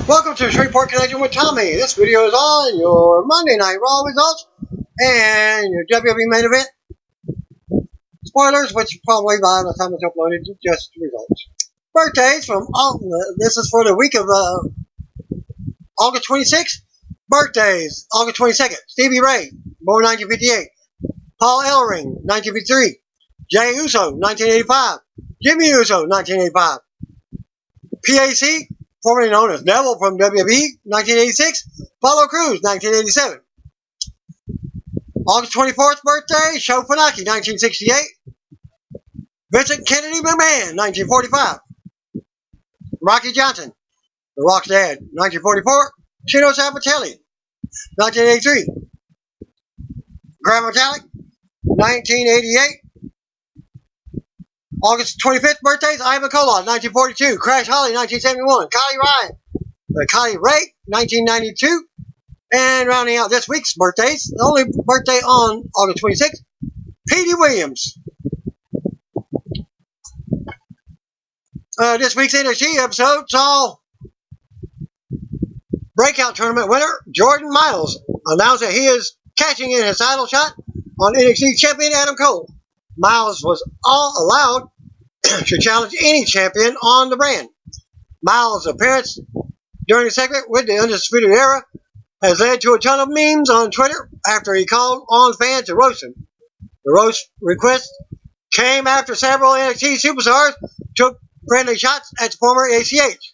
Welcome to Shreveport Connection with Tommy. This video is on your Monday Night Raw results and your WWE main event spoilers, which probably by the time it's uploaded, just results. Birthdays from this is for the week of August 26th. Birthdays: August 22nd, Stevie Ray, born 1958. Paul Ellering, 1953. Jey Uso, 1985. Jimmy Uso, 1985. PAC, formerly known as Neville from WWE, 1986. Apollo Crews, 1987. August 24th birthday, Sho Funaki, 1968. Vincent Kennedy McMahon, 1945. Rocky Johnson, The Rock's dad, 1944. Chino Sabatelli, 1983. Graham Metallic, 1988. August 25th birthdays, Ivan Koloff, 1942. Crash Holly, 1971. Kylie Ray, 1992. And rounding out this week's birthdays, the only birthday on August 26th, Petey Williams. This week's NXT episode saw Breakout Tournament winner Jordan Myles announced that he is cashing in his title shot on NXT Champion Adam Cole. Myles was allowed to challenge any champion on the brand. Myles' appearance during the segment with the Undisputed Era has led to a ton of memes on Twitter after he called on fans to roast him. The roast request came after several NXT superstars took friendly shots at the former ACH.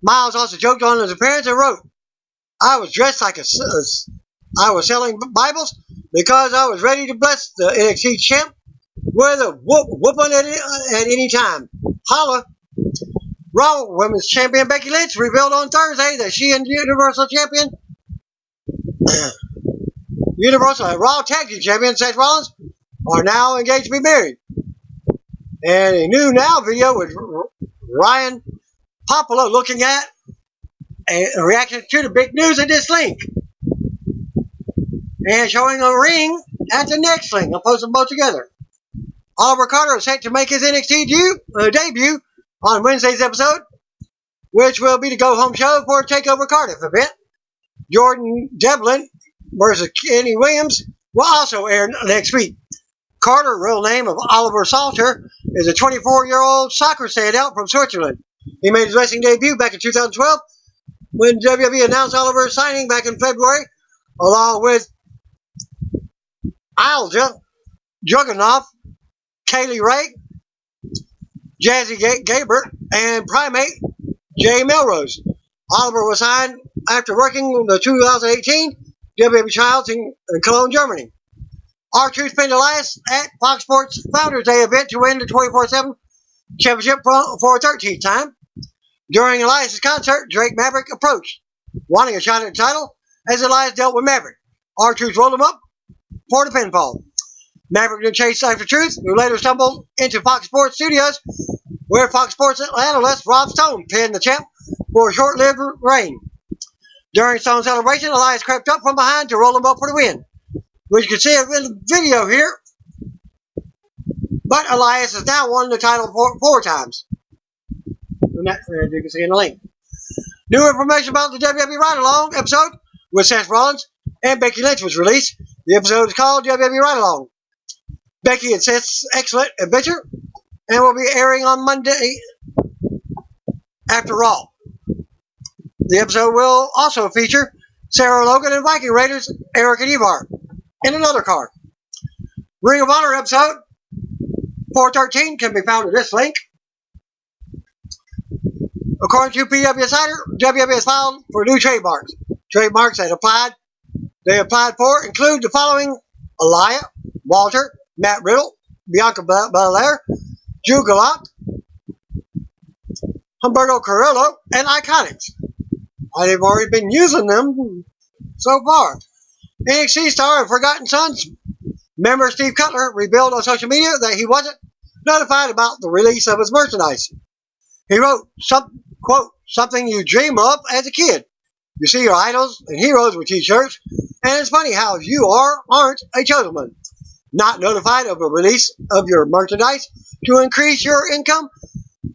Myles also joked on his appearance and wrote, "I was dressed like I was selling Bibles because I was ready to bless the NXT champ with a whooping at any time. Holla." Raw Women's Champion Becky Lynch revealed on Thursday that she and Universal Champion Raw Tag Team Champion Seth Rollins are now engaged to be married. And a new Now video with Ryan Popolo looking at a reaction to the big news in this link. And showing a ring at the next link. I'll post them both together. Oliver Carter is set to make his NXT debut on Wednesday's episode, which will be the go-home show for TakeOver Cardiff event. Jordan Devlin versus Kenny Williams will also air next week. Carter, real name of Oliver Salter, is a 24-year-old soccer standout from Switzerland. He made his wrestling debut back in 2012 when WWE announced Oliver's signing back in February, along with Aliyah, Juggernaut, Kaylee Ray, Jazzy Gabert, and Primate Jay Melrose. Oliver was signed after working the 2018 WWE Trials in Cologne, Germany. R-Truth pinned Elias at Fox Sports Founders Day event to win the 24/7 championship for a 13th time. During Elias' concert, Drake Maverick approached, wanting a shot at the title as Elias dealt with Maverick. R-Truth rolled him up for the pinfall. Maverick then chased after Truth, who later stumbled into Fox Sports Studios, where Fox Sports analyst Rob Stone pinned the champ for a short-lived reign. During Stone's celebration, Elias crept up from behind to roll him up for the win, which you can see in the video here. But Elias has now won the title four times. And that, as you can see in the link. New information about the WWE Ride Along episode with Seth Rollins and Becky Lynch was released. The episode is called WWE Ride Along. Becky and Seth's excellent adventure, and will be airing on Monday after Raw. The episode will also feature Sarah Logan and Viking Raiders Eric and Ivar in another card. Ring of Honor episode 413 can be found at this link. According to PW Insider, WWE has filed for new trademarks. Trademarks they applied for include the following: Aliyah, Walter, Matt Riddle, Bianca Belair, Gulak, Humberto Carrillo, and IIconics. They've already been using them so far. NXT star and Forgotten Sons member Steve Cutler revealed on social media that he wasn't notified about the release of his merchandise. He wrote, quote, "Something you dream of as a kid. You see your idols and heroes with t-shirts, and it's funny how you aren't a chosen one. Not notified of the release of your merchandise to increase your income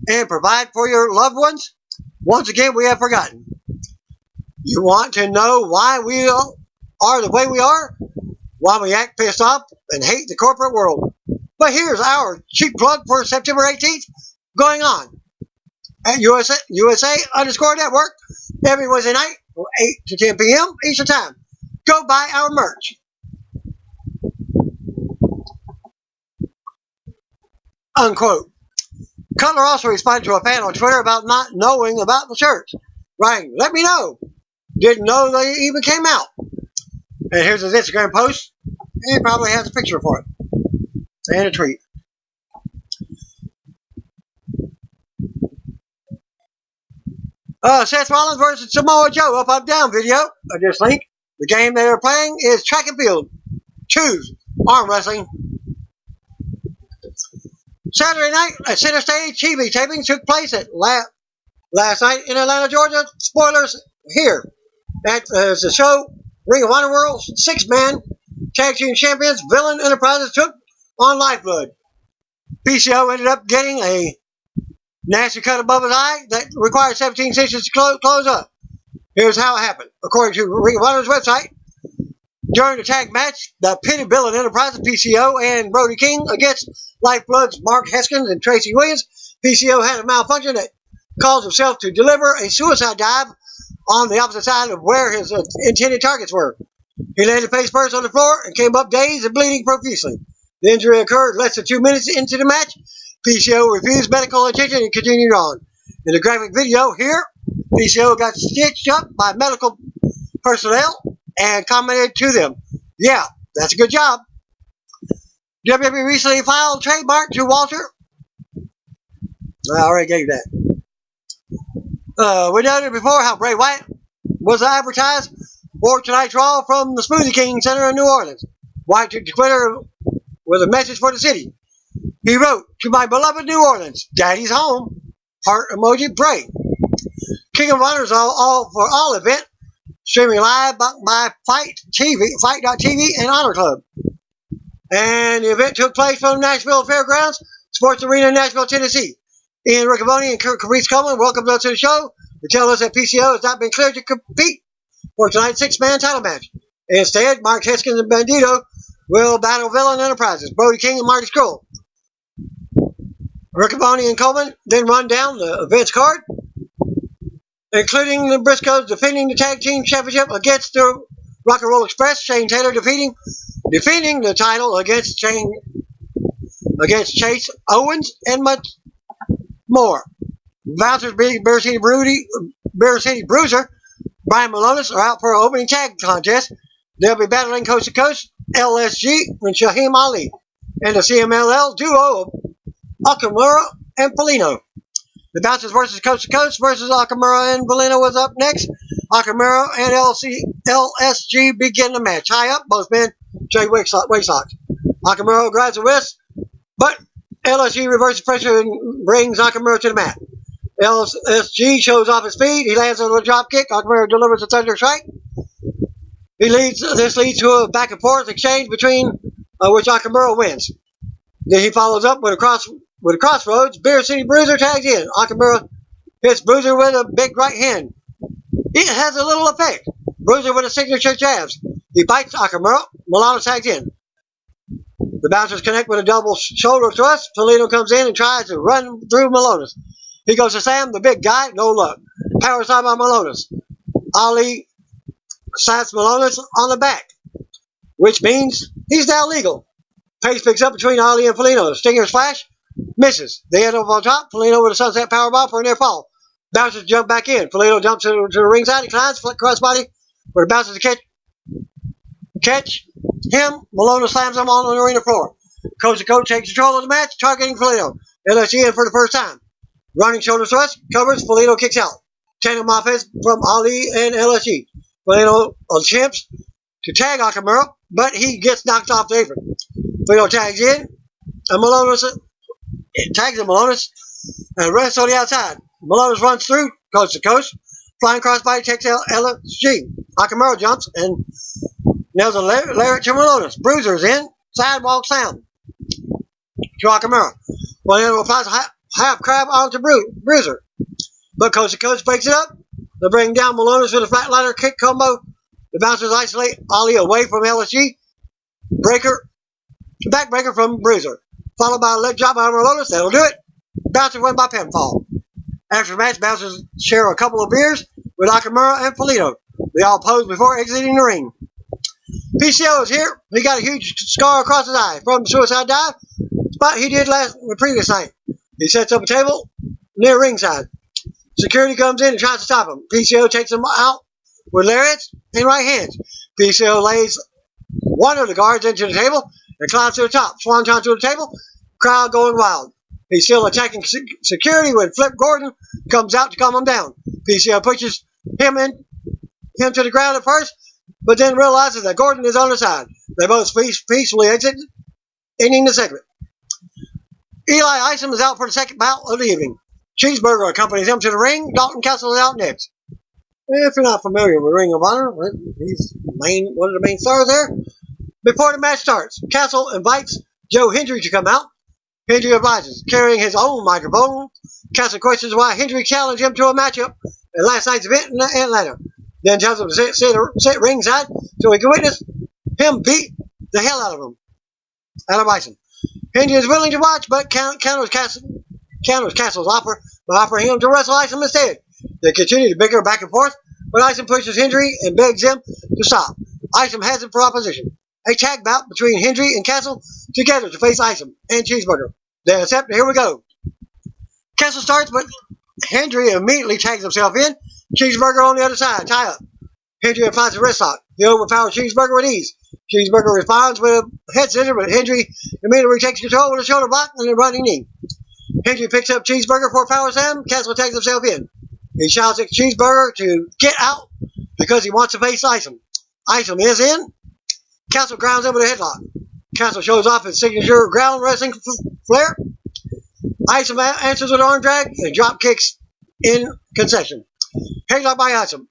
and provide for your loved ones? Once again, we have forgotten. You want to know why we are the way we are? Why we act pissed off and hate the corporate world? But here's our cheap plug for September 18th going on at USA Network every Wednesday night from 8 to 10 p.m. Eastern Time. Go buy our merch. Unquote. Cutler also responded to a fan on Twitter about not knowing about the shirts, writing, "Let me know. Didn't know they even came out." And here's his Instagram post. He probably has a picture for it. And a tweet. Seth Rollins versus Samoa Joe up down video. This link. The game they are playing is track and field. Choose arm wrestling. Saturday night at Center Stage TV taping took place at last night in Atlanta, Georgia. Spoilers here. At the show, Ring of Honor World's 6-man tag team champions Villain Enterprises took on Lifeblood. PCO ended up getting a nasty cut above his eye that required 17 stitches to close up. Here's how it happened. According to Ring of Honor's website, during the tag match, the pitted Villain Enterprises, PCO, and Brody King against Lifeblood's Mark Heskins and Tracy Williams, PCO had a malfunction that caused himself to deliver a suicide dive on the opposite side of where his intended targets were. He landed face first on the floor and came up dazed and bleeding profusely. The injury occurred less than 2 minutes into the match. PCO refused medical attention and continued on. In the graphic video here, PCO got stitched up by medical personnel and commented to them, "Yeah, that's a good job." WWE recently filed trademark to Walter. I already gave that. We noted before how Bray Wyatt was advertised for tonight's Raw from the Smoothie King Center in New Orleans. Wyatt took to Twitter with a message for the city. He wrote, "To my beloved New Orleans, Daddy's home. Heart emoji, Bray." King of Honor's all event, streaming live by Fight.tv and Honor Club. And the event took place from Nashville Fairgrounds Sports Arena in Nashville, Tennessee. Ian Riccaboni and Caprice Coleman welcomed us to the show to tell us that PCO has not been cleared to compete for tonight's 6-man title match. Instead, Mark Heskins and Bandito will battle Villain Enterprises, Brody King and Marty Scurll. Riccaboni and Coleman then run down the event's card, including the Briscoes defending the tag team championship against the Rock and Roll Express, Shane Taylor defending the title against Chase Owens, and much more. Bouncers being Bear City Bruiser, Brian Malonis are out for an opening tag contest. They'll be battling coast to coast, LSG and Shaheem Ali, and the CMLL duo of Okamura and Polino. The Bouncers versus Coast to Coast versus Okamura and Polino was up next. Okamura and LSG begin the match. High up, both men trade waist socks. Okamura grabs the wrist, but LSG reverses pressure and brings Okamura to the mat. LSG shows off his speed. He lands on a drop kick. Okamura delivers a thunder strike. This leads to a back and forth exchange between which Okamura wins. Then he follows up with a crossroads. Beer City Bruiser tags in. Okamura hits Bruiser with a big right hand. It has a little effect. Bruiser with a signature jabs. He bites Okamura. Milano tags in. The Bouncers connect with a double shoulder thrust. Polino comes in and tries to run through Malonis. He goes to Sam, the big guy. No luck. Power side by Malonis. Ali slaps Malonis on the back, which means he's now legal. Pace picks up between Ali and Polino. Stinger splash. Misses. They end up on top. Polino with a sunset powerbomb for a near fall. Bouncers jump back in. Polino jumps to the ringside. He climbs, crossbody, for the Bouncers to catch him. Malone slams him on the arena floor. Coach to coach takes control of the match, targeting Polino. LSG in for the first time. Running shoulder thrust, covers, Polino kicks out. Tandem offense from Ali and LSG. Polino attempts to tag Okamura, but he gets knocked off the apron. Polino tags in, and Malonis tags Malonis and rests on the outside. Malonis runs through coast to coast. Flying crossbody takes out LSG. Okamura jumps and nails a lariat to Malonis. Bruiser's in. Sidewalk sound to Okamura. Polino applies a half crab onto Bruiser. But coast to coast breaks it up. They bring down Malonis with a flatliner kick combo. The bouncers isolate Aliyah away from LSG. Backbreaker from Bruiser. Followed by a leg drop by Malonis. That'll do it. Bouncer win by pinfall. After the match, bouncers share a couple of beers with Nakamura and Polito. They all pose before exiting the ring. PCO is here. He got a huge scar across his eye from the suicide dive spot he did the previous night. He sets up a table near ringside. Security comes in and tries to stop him. PCO takes him out with lariats and right hands. PCO lays one of the guards into the table and climbs to the top. Swanton to the table. Crowd going wild. He's still attacking security when Flip Gordon comes out to calm him down. PCO pushes him to the ground at first, but then realizes that Gordon is on the side. They both peacefully exit, ending the segment. Eli Isom is out for the second bout of the evening. Cheeseburger accompanies him to the ring. Dalton Castle is out next. If you're not familiar with Ring of Honor, he's one of the main stars there. Before the match starts, Castle invites Joe Hendry to come out. Hendry obliges, carrying his own microphone. Castle questions why Hendry challenged him to a matchup at last night's event in Atlanta. Then tells him to sit ringside so he can witness him beat the hell out of Isom. Hendry is willing to watch, but counters Castle's offer by offering him to wrestle Isom instead. They continue to bicker back and forth, but Isom pushes Hendry and begs him to stop. Isom has him for opposition. A tag bout between Hendry and Castle together to face Isom and Cheeseburger. They accept, and here we go. Castle starts, but Hendry immediately tags himself in. Cheeseburger on the other side, tie up. Hendry applies a wrist lock. He overpowers Cheeseburger with ease. Cheeseburger responds with a head scissor, but Hendry immediately takes control with a shoulder block and a running knee. Hendry picks up Cheeseburger for a power slam. Castle tags himself in. He shouts at Cheeseburger to get out because he wants to face Isom. Isom is in. Castle grounds him with a headlock. Castle shows off his signature ground wrestling flair. Isom answers with an arm drag and drop kicks in concession. Headlock by Isom.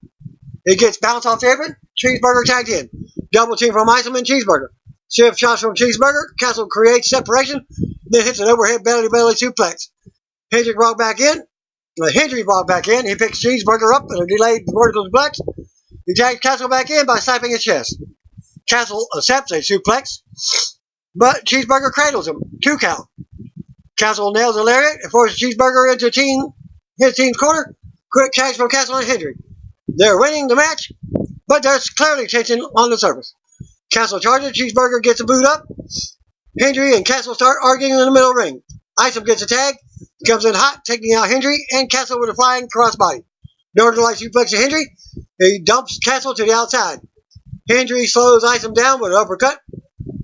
He gets bounced off the apron. Cheeseburger tagged in. Double team from Isom and Cheeseburger. Shift shots from Cheeseburger. Castle creates separation. Then hits an overhead belly-to-belly suplex. Hendry brought back in. He picks Cheeseburger up in a delayed vertical suplex. He tags Castle back in by slapping his chest. Castle accepts a suplex, but Cheeseburger cradles him. 2 count. Castle nails a lariat and forces Cheeseburger into his team's corner. Quick tags from Castle and Hendry. They're winning the match, but there's clearly tension on the surface. Castle charges. Cheeseburger gets a boot up. Hendry and Castle start arguing in the middle ring. Isom gets a tag. He comes in hot, taking out Hendry and Castle with a flying crossbody. Northern Light suplex to Hendry. He dumps Castle to the outside. Hendry slows Isom down with an uppercut,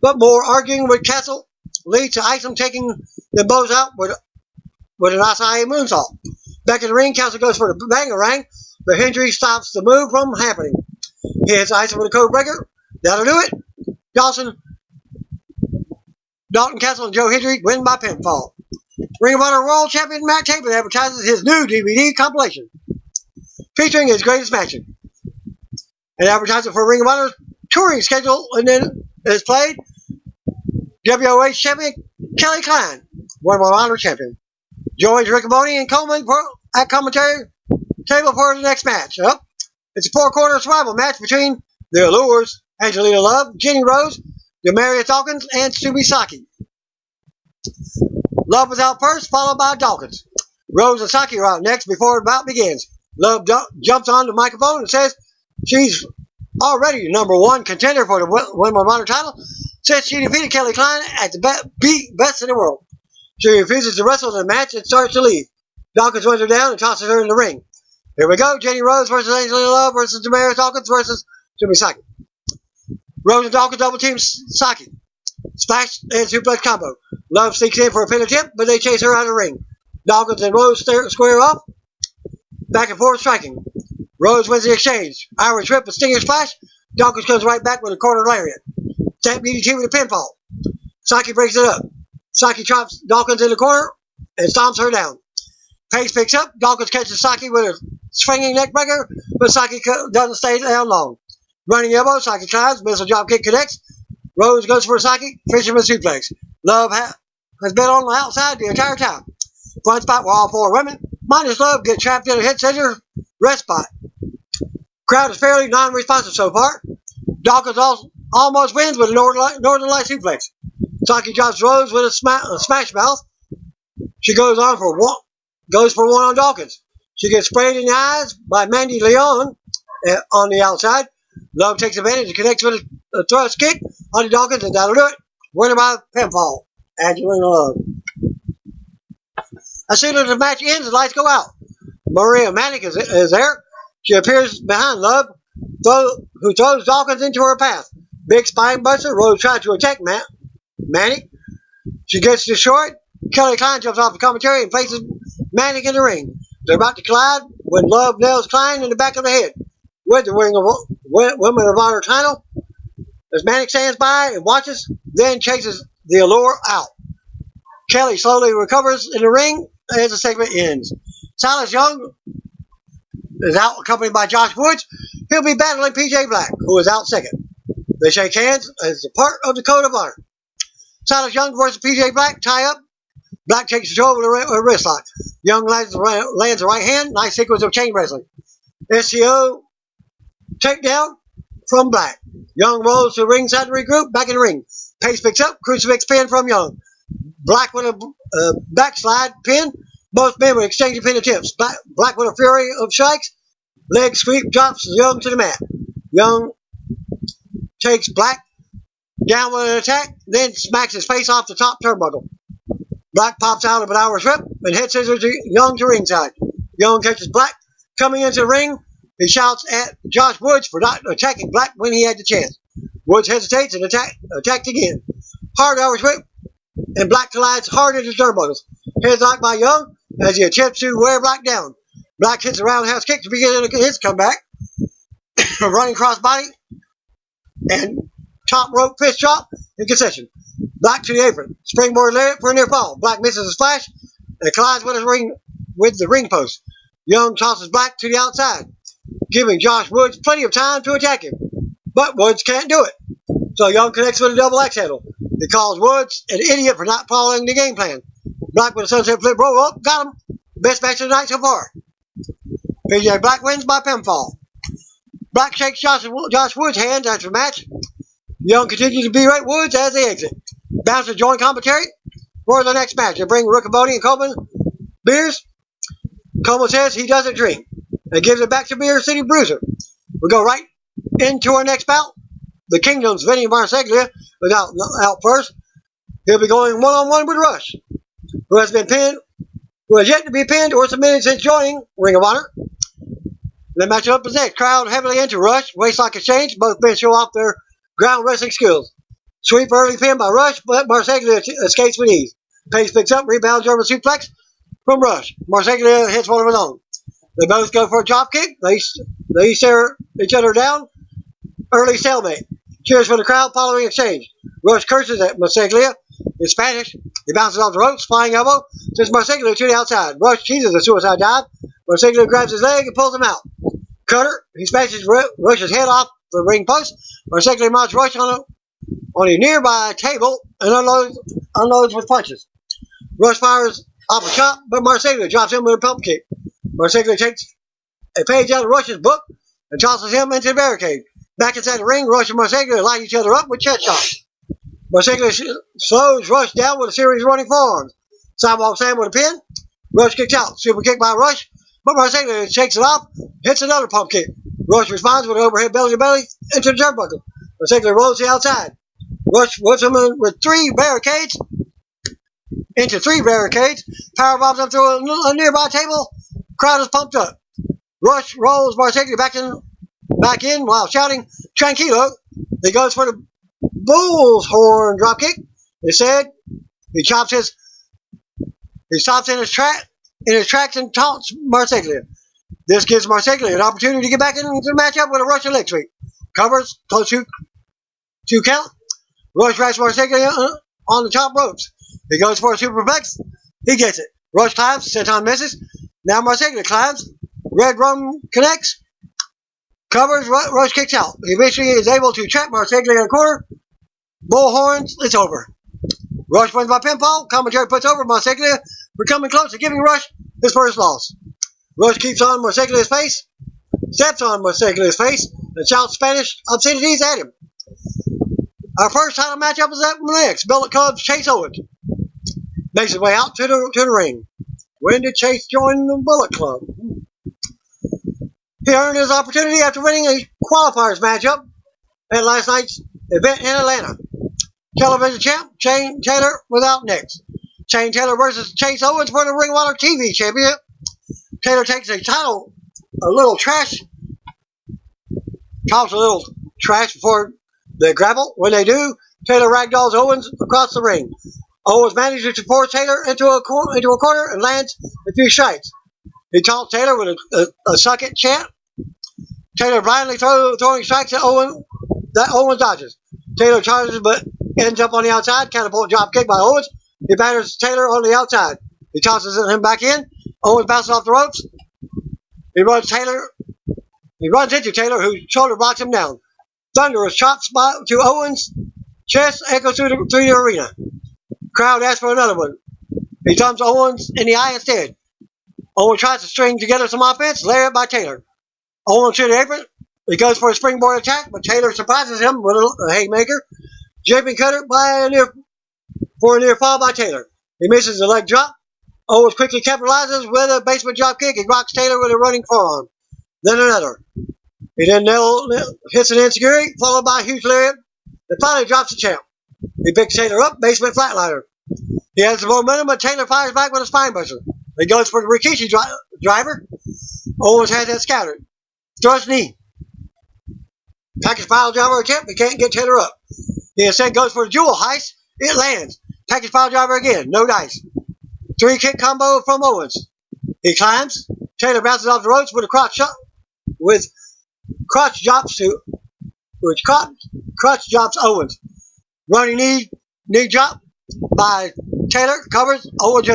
but more arguing with Castle leads to Isom taking them both out with an Asai moonsault. Back in the ring, Castle goes for the bangarang, but Hendry stops the move from happening. He hits Isom with a code breaker. That'll do it. Dalton Castle and Joe Hendry win by pinfall. Ring of Honor World Champion Matt Taven advertises his new DVD compilation featuring his greatest matches. An advertisement for Ring of Honor's touring schedule, and then is played WOH champion Kelly Klein, Ring of Honor champion. Joins Riccaboni and Coleman at commentary table for the next match. It's a 4-quarter survival match between the Allures, Angelina Love, Jenny Rose, Demarius Dawkins, and Subisaki. Love is out first, followed by Dawkins. Rose and Saki are out next before the bout begins. Love jumps on the microphone and says she's already number 1 contender for the Women's Honor title since she defeated Kelly Klein at the best in the world. She refuses to wrestle in the match and starts to leave. Dawkins runs her down and tosses her in the ring. Here we go. Jenny Rose versus Angelina Love versus Demarius Dawkins versus Subisaki. Rose and Dawkins double team Saki. Splash and suplex combo. Love sneaks in for a pin attempt, but they chase her out of the ring. Dawkins and Rose square off. Back and forth striking. Rose wins the exchange. Irish whip and stinger splash. Dawkins comes right back with a corner lariat. Tap DDT with a pinfall. Saki breaks it up. Saki chops Dawkins in the corner and stomps her down. Pace picks up. Dawkins catches Saki with a swinging neck breaker, but Saki doesn't stay down long. Running elbow. Saki climbs. Missile drop kick connects. Rose goes for a Saki. Fisherman suplex. Love has been on the outside the entire time. Front spot where all 4 women, minus Love, get trapped in a head scissor rest spot. Crowd is fairly non-responsive so far. Dawkins almost wins with a Northern Light suplex. Saki drops Rose with a smash mouth. She goes for one on Dawkins. She gets sprayed in the eyes by Mandy Leon on the outside. Love takes advantage and connects with a thrust kick on Dawkins, and that'll do it. Winner by pinfall. Angelina Love. As soon as the match ends, the lights go out. Maria Manic is there. She appears behind Love, who throws Dawkins into her path. Big spine buster. Rose tries to attack Manic. She gets destroyed. Kelly Klein jumps off the commentary and places Manic in the ring. They're about to collide when Love nails Klein in the back of the head with the Women of Honor title. As Manic stands by and watches, then chases the Allure out. Kelly slowly recovers in the ring as the segment ends. Silas Young is out, accompanied by Josh Woods. He'll be battling PJ Black, who is out second. They shake hands as a part of the Code of Honor. Silas Young versus PJ Black, tie up. Black takes control with a wrist lock. Young lands the right hand. Nice sequence of chain wrestling. SCO takedown from Black. Young rolls to the ringside to regroup. Back in the ring. Pace picks up. Crucifix pin from Young. Black with a backslide pin. Both men with exchanging pin attempts. Black with a flurry of strikes. Leg sweep drops Young to the mat. Young takes Black down with an attack, then smacks his face off the top turnbuckle. Black pops out of an Irish whip and head scissors Young to ringside. Young catches Black coming into the ring. He shouts at Josh Woods for not attacking Black when he had the chance. Woods hesitates and attacked again. Hard Irish whip, and Black collides hard into turnbuckles. Head locked by Young as he attempts to wear Black down. Black hits a roundhouse kick to begin his comeback. Running crossbody and top rope fist drop in concession. Black to the apron. Springboard lariat for a near fall. Black misses a splash and collides with the ring post. Young tosses Black to the outside, giving Josh Woods plenty of time to attack him. But Woods can't do it. So Young connects with a double axe handle. He calls Woods an idiot for not following the game plan. Black with a sunset flip roll up. Got him. Best match of the night so far. PJ Black wins by pinfall. Black shakes Josh Woods' hands after the match. Young continues to berate Woods as they exit. Bouncer join commentary for the next match. They bring Riccaboni and Coleman beers. Coleman says he doesn't drink and gives it back to Beer City Bruiser. We go right into our next bout. The Kingdom's Vinny Marseglia is out first. He'll be going one-on-one with Rush, who has yet to be pinned or submitted since joining Ring of Honor. The matchup is next. Crowd heavily into Rush. Waistlock exchange. Both men show off their ground wrestling skills. Sweep early pin by Rush, but Marseglia escapes with ease. Pace picks up, rebound German suplex from Rush. Marseglia hits one of his own. They both go for a drop kick. They stare each other down. Early stalemate. Cheers for the crowd following exchange. Rush curses at Marseglia in Spanish. He bounces off the ropes, flying elbow, sends Marseglia to the outside. Rush cheeses a suicide dive. Marseglia grabs his leg and pulls him out. Cutter. He smashes Rush's head off the ring post. Marseglia mounts Rush on a nearby table and unloads with punches. Rush fires off a chop, but Marseglia drops him with a pump kick. Marseglia takes a page out of Rush's book and tosses him into the barricade. Back inside the ring, Rush and Marseglia light each other up with chest shots. Marseglia slows Rush down with a series of running forearms. Sidewalk slam with a pin. Rush kicks out. Super kick by Rush, but Marseglia shakes it off, hits another pump kick. Rush responds with an overhead belly-to-belly into the turnbuckle. Marseglia rolls to the outside. Rush whips him in with three barricades. Power bombs him through a nearby table. Crowd is pumped up. Rush rolls Marseglia back in while shouting "Tranquilo." He goes for the bull's horn dropkick. Instead, he stops in his tracks and taunts Marseglia. This gives Marseglia an opportunity to get back into the matchup with a Russian leg sweep. Covers, close to count. Rush grabs Marseglia on the top ropes. He goes for a superplex. He gets it. Rush climbs. Senton misses. Now Marseglia climbs. Red Rum connects. Covers. Rush kicks out. He eventually is able to trap Marseglia in a corner. Bull horns. It's over. Rush wins by pinfall. Commentary puts over Marseglia for coming close to giving Rush his first loss. Rush keeps on Marseglia's face. steps on his face and shouts Spanish obscenities at him. Our first title matchup is up next. Bullet Club's Chase Owens makes his way out to the ring. When did Chase join the Bullet Club? He earned his opportunity after winning a qualifiers matchup at last night's event in Atlanta. Television champ Shane Taylor was out next. Shane Taylor versus Chase Owens for the Ring of Honor TV Championship. Taylor takes a little trash before they grapple. When they do, Taylor ragdolls Owens across the ring. Owens manages to force Taylor into a corner and lands a few strikes. He taunts Taylor with a suck it chant. Taylor blindly throwing strikes at Owens that Owens dodges. Taylor charges but ends up on the outside. Catapult drop kick by Owens. He batters Taylor on the outside. He tosses him back in. Owens bounces off the ropes. He runs into Taylor, whose shoulder blocks him down. Thunderous chops to Owens' chest echoes through the arena. Crowd asks for another one. He dumps Owens in the eye instead. Owens tries to string together some offense, lariat by Taylor. Owens to the apron. He goes for a springboard attack, but Taylor surprises him with a haymaker. Jumping cutter for a near fall by Taylor. He misses a leg drop. Owens quickly capitalizes with a basement drop kick and rocks Taylor with a running forearm. Then another. He then hits an insecurity, followed by a huge lariat, and finally drops the champ. He picks Taylor up, basement flatliner. He has the momentum, but Taylor fires back with a spinebuster. He goes for the Rikishi driver. Owens has that scattered. Thrust knee. Package pile driver attempt. He can't get Taylor up. He instead goes for the jewel heist. It lands. Package pile driver again. No dice. 3-kick combo from Owens. He climbs. Taylor bounces off the ropes with a crotch drops Owens. Running knee drop by Taylor. Covers. Owens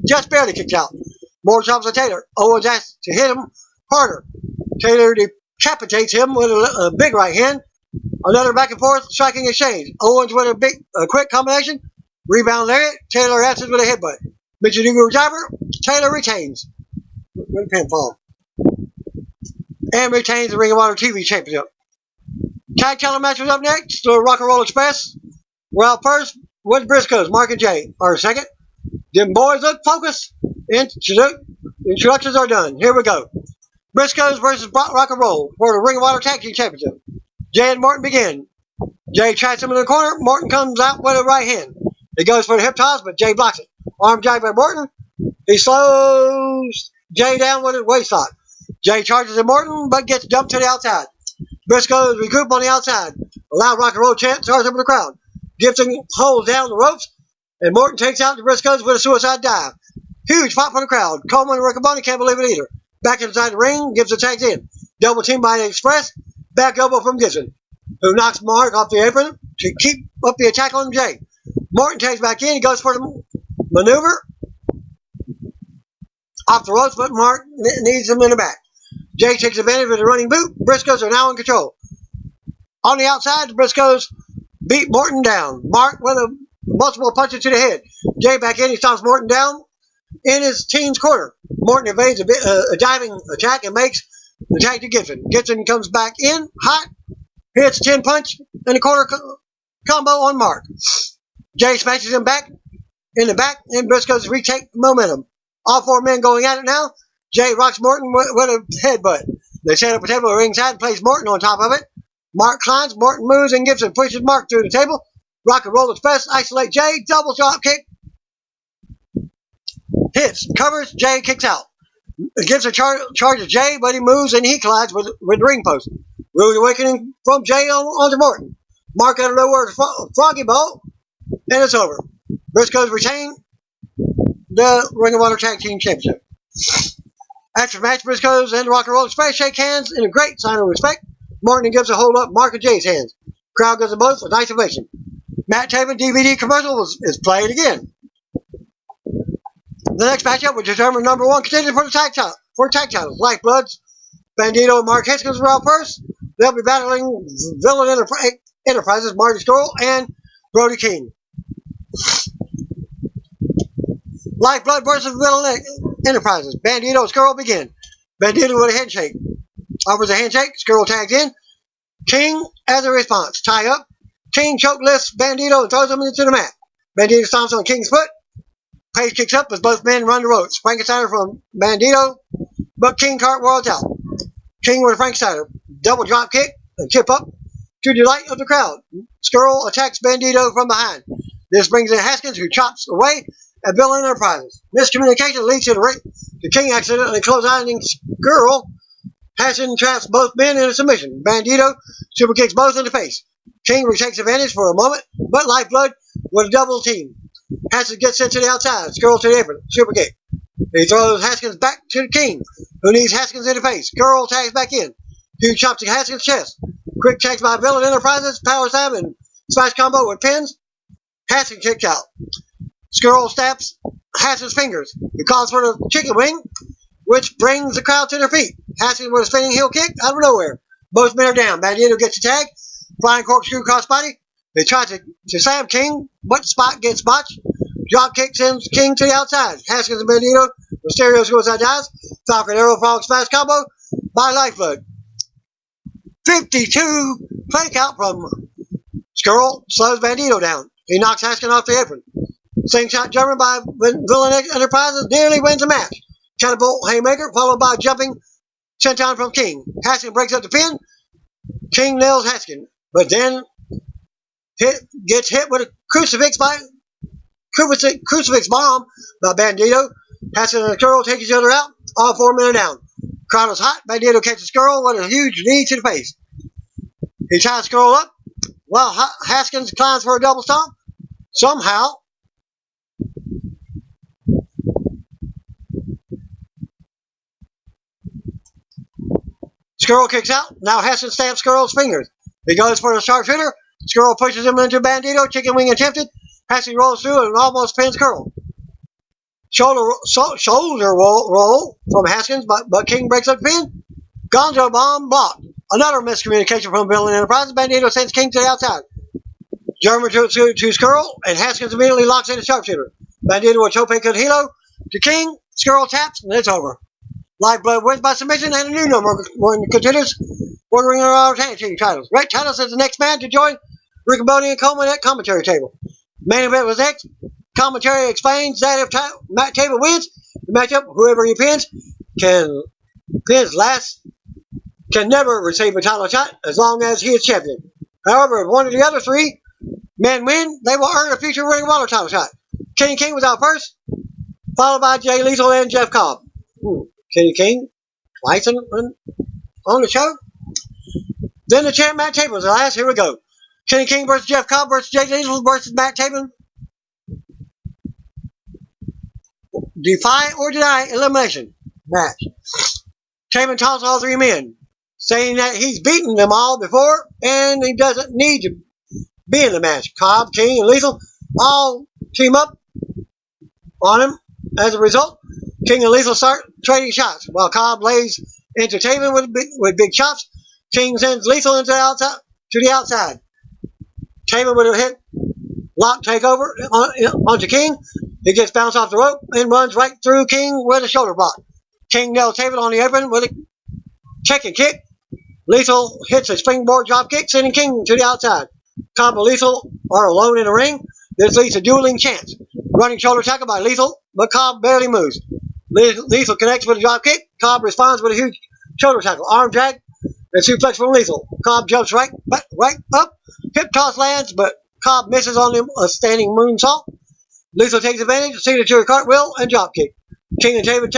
just barely kicks out. More chops on Taylor. Owens has to hit him harder. Taylor decapitates him with a big right hand. Another back and forth striking exchange. Owens with a quick combination. Rebound lariat. Taylor answers with a headbutt. Michinoku driver. Taylor retains. With a pinfall. And retains the Ring of Honor TV Championship. Tag title match was up next. The Rock and Roll Express. Well, first with Briscoes. Mark and Jay are second. Them boys look focused. Introductions are done. Here we go. Briscoes versus Rock and Roll for the Ring of Honor Tag Team Championship. Jay and Morton begin. Jay traps him in the corner. Morton comes out with a right hand. He goes for the hip toss, but Jay blocks it. Arm drag by Morton. He slows Jay down with his waist lock. Jay charges at Morton, but gets dumped to the outside. Briscoes regroup on the outside. A loud rock and roll chant starts over the crowd. Gibson holds down the ropes, and Morton takes out the Briscoes with a suicide dive. Huge pop for the crowd. Coleman and Riccaboni can't believe it either. Back inside the ring, Gibson tags in. Double team by the Express. Back elbow from Gibson, who knocks Mark off the apron to keep up the attack on Jay. Morton takes back in. He goes for the maneuver off the ropes, but Mark needs him in the back. Jay takes advantage of the running boot. Briscoes are now in control. On the outside, the Briscoes beat Morton down. Mark with a multiple punches to the head. Jay back in. He stomps Morton down in his team's corner. Morton evades a diving attack and makes the tag to Gibson. Gibson comes back in hot, hits a 10 punch and a corner combo on Mark. Jay smashes him back in the back, and Briscoes retake momentum. All four men going at it now. Jay rocks Morton with a headbutt. They set up a table at ringside and place Morton on top of it. Mark climbs, Morton moves, and Gibson pushes Mark through the table. Rock and Roll Express, isolate Jay, double drop kick. Hits, covers, Jay kicks out. Gibson charges Jay, but he moves and he collides with the ring post. Rude awakening from Jay onto Morton. Mark out of nowhere, froggy ball, and it's over. Briscoes retain the Ring of Honor Tag Team Championship. After the match, Briscoes and the Rock and Roll Express shake hands in a great sign of respect. Morton gives a hold up Mark and Jay's hands. Crowd gives them both a nice ovation. Matt Taven DVD commercial is played again. The next matchup will determine number one contender for the tag titles. Lifebloods, Bandito and Mark Hiskins are out first. They'll be battling Villain Enterprises, Marty Scurll, and Brody King. Lifeblood versus Villain Enterprises. Bandito and Scurll begin. Bandito with a handshake. offers a handshake. Skrull tags in. King, as a response, tie up. King choke lifts Bandito and throws him into the mat. Bandito stomps on King's foot. Paige kicks up as both men run the ropes. Frankensteiner from Bandito, but King cartwheels out. King with a Frankensteiner. Double drop kick and tip up to the delight of the crowd. Skrull attacks Bandito from behind. This brings in Haskins, who chops away at Bill Enterprises. Miscommunication leads to the King accident and close-eyeing Skrull. Haskins traps both men in a submission. Bandito super kicks both in the face. King takes advantage for a moment, but Lifeblood with a double team. Haskins gets sent to the outside. Skrull to the apron. Super kick. He throws Haskins back to the King, who needs Haskins in the face. Skrull tags back in. Huge chops to Haskins' chest. Quick checks by Bill Enterprises. Power slam and smash combo with pins. Haskins kicks out. Skrull stabs Haskins' fingers. He calls for the chicken wing, which brings the crowd to their feet. Haskins with a spinning heel kick out of nowhere. Both men are down. Bandito gets the tag. Flying corkscrew crossbody. They try to slam King, but the spot gets botched. Drop kick sends King to the outside. Haskins and Bandito. Mysterio suicide dives. Falcon Arrow Frog smash combo by Lifeblood. 52 fake out from Skrull. Slows Bandito down. He knocks Haskins off the apron. Slingshot German by Villain Enterprises nearly wins the match. Catapult haymaker followed by jumping senton from King. Haskins breaks up the pin. King nails Haskins, but then gets hit with a crucifix bomb by Bandito. Haskins and Skrull take each other out. All 4 men are down. Crowd is hot. Bandito catches Skrull with a huge knee to the face. He ties Skrull up while Haskins climbs for a double stomp. Somehow, Skrull kicks out. Now Haskins stabs Skrull's fingers. He goes for the sharpshooter. Skrull pushes him into Bandito. Chicken wing attempted. Haskins rolls through and almost pins Skrull. Shoulder roll from Haskins, but King breaks up the pin. Gonzo bomb blocked. Another miscommunication from Villain Enterprises. Bandito sends King to the outside. German to Skrull, and Haskins immediately locks in the sharpshooter. Bandito with Tope con Hilo to King. Skrull taps, and it's over. Lifeblood wins by submission, and a new number one contenders for the Ring of Honor Tag Team titles. Red Titus is the next man to join Ricochet and Coleman at commentary table. Main event was next. Commentary explains that if Matt Table wins the matchup, whoever he pins last can never receive a title shot as long as he is champion. However, if one of the other 3 men win, they will earn a future Ring of Honor title shot. Kenny King was out first, followed by Jay Lethal and Jeff Cobb. Kenny King twice on the show. Then the champ Matt Taven was last. Here we go. Kenny King versus Jeff Cobb versus Jay Lethal versus Matt Taven. Defy or deny elimination match. Taven taunts all 3 men, saying that he's beaten them all before and he doesn't need to be in the match. Cobb, King, and Lethal all team up on him. As a result, King and Lethal start trading shots while Cobb lays into Taven with big chops. King sends Lethal into the outside. Taven with a hit lock takeover onto King. He gets bounced off the rope and runs right through King with a shoulder block. King nails Taven on the apron with a chicken kick. Lethal hits a springboard drop kick, sending King to the outside. Cobb and Lethal are alone in the ring. This leads to dueling chants. Running shoulder tackle by Lethal, but Cobb barely moves. Lethal connects with a drop kick. Cobb responds with a huge shoulder tackle. Arm drag and suplex from Lethal. Cobb jumps right up. Hip toss lands, but Cobb misses on him a standing moonsault. Lethal takes advantage, signature cartwheel, and drop kick. King and Taven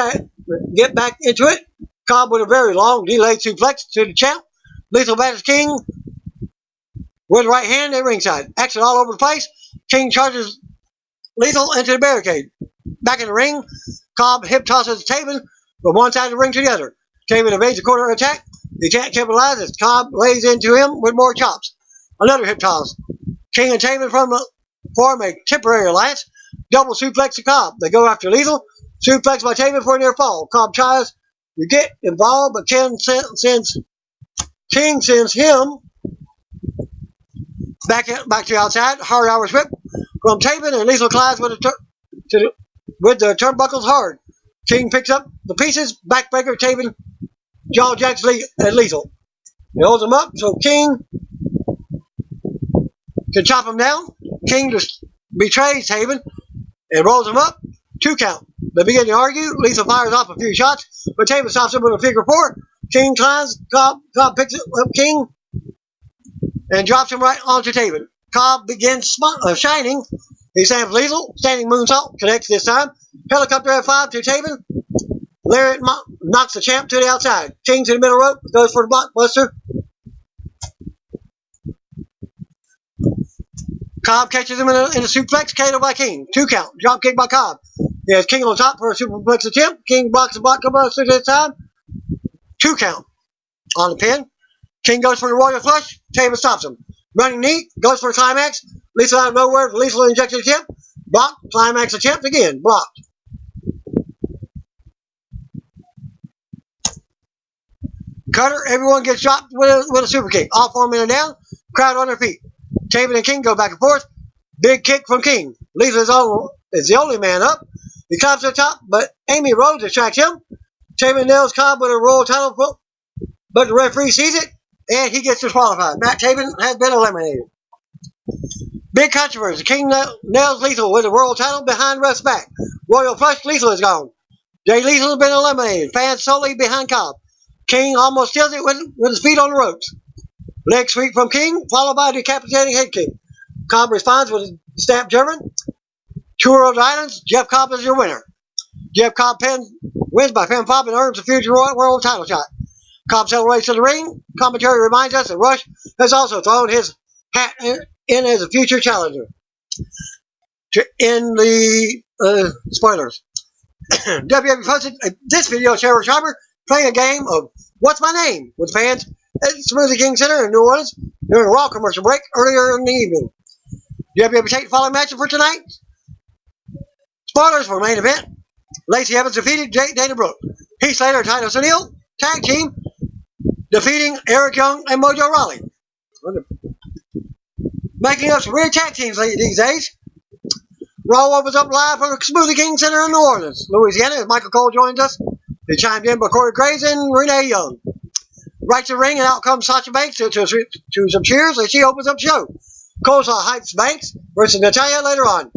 get back into it. Cobb with a very long delayed suplex to the champ. Lethal batters King with right hand at ringside. Action all over the place. King charges Lethal into the barricade. Back in the ring, Cobb hip tosses Taven from one side of the ring to the other. Taven evades the corner attack. He can't capitalize as Cobb lays into him with more chops. Another hip toss. King and Taven form a temporary alliance. Double suplex to Cobb. They go after Lethal. Suplex by Taven for a near fall. Cobb tries to get involved, but King sends him back to the outside. Hard hour whip from Taven, and Lethal collides with the turnbuckles hard. King picks up the pieces. Backbreaker. Taven jaw jacks Lethal. He holds him up so King can chop him down. King just betrays Taven and rolls him up. 2 count. They begin to argue. Lethal fires off a few shots, but Taven stops him with a figure 4. King climbs. Cobb picks up King and drops him right onto Taven. Cobb begins shining. He slams Lethal. Standing moonsault. Connects this time. Helicopter F5 to Taven. Lariat knocks the champ to the outside. King's in the middle rope. Goes for the blockbuster. Cobb catches him in a suplex. KO by King. 2 count. Drop kick by Cobb. He has King on top for a superplex attempt. King blocks the blockbuster this time. 2 count on the pin. King goes for the Royal Flush. Taven stops him. Running knee. Goes for a climax. Lethal out of nowhere. Lethal injection attempt. Blocked. Climax attempt again. Blocked. Cutter. Everyone gets dropped with a super kick. All 4 men are down. Crowd on their feet. Taven and King go back and forth. Big kick from King. Lethal is the only man up. He climbs to the top, but Amy Rhodes distracts him. Taven nails Cobb with a royal title foot, but the referee sees it, and he gets disqualified. Matt Taven has been eliminated. Big controversy. King nails Lethal with a world title behind ref's back. Royal Flush. Lethal is gone. Jay Lethal has been eliminated. Fans solely behind Cobb. King almost steals it with his feet on the ropes. Leg sweep from King, followed by a decapitating head kick. Cobb responds with a snap German. Tour of the Islands. Jeff Cobb is your winner. Jeff Cobb wins by pinfall and earns a future world title shot. Cobb celebrates in the ring. Commentary reminds us that Rush has also thrown his hat in as a future challenger. In the spoilers. WWE posted this video of Sheriff Sharper playing a game of What's My Name with fans at Smoothie King Center in New Orleans during a Raw commercial break earlier in the evening. WWE take the following matchup for tonight. Spoilers for main event. Lacey Evans defeated Dana Brooke. Heath Slater, Titus O'Neil, tag team, defeating Eric Young and Mojo Rawley. Making up some weird tag teams these days. Raw opens up live from the Smoothie King Center in New Orleans, Louisiana, as Michael Cole joins us. He chimed in by Corey Graves and Renee Young. Right to the ring, and out comes Sasha Banks to some cheers, and she opens up the show. Cole hypes Banks versus Natalya later on.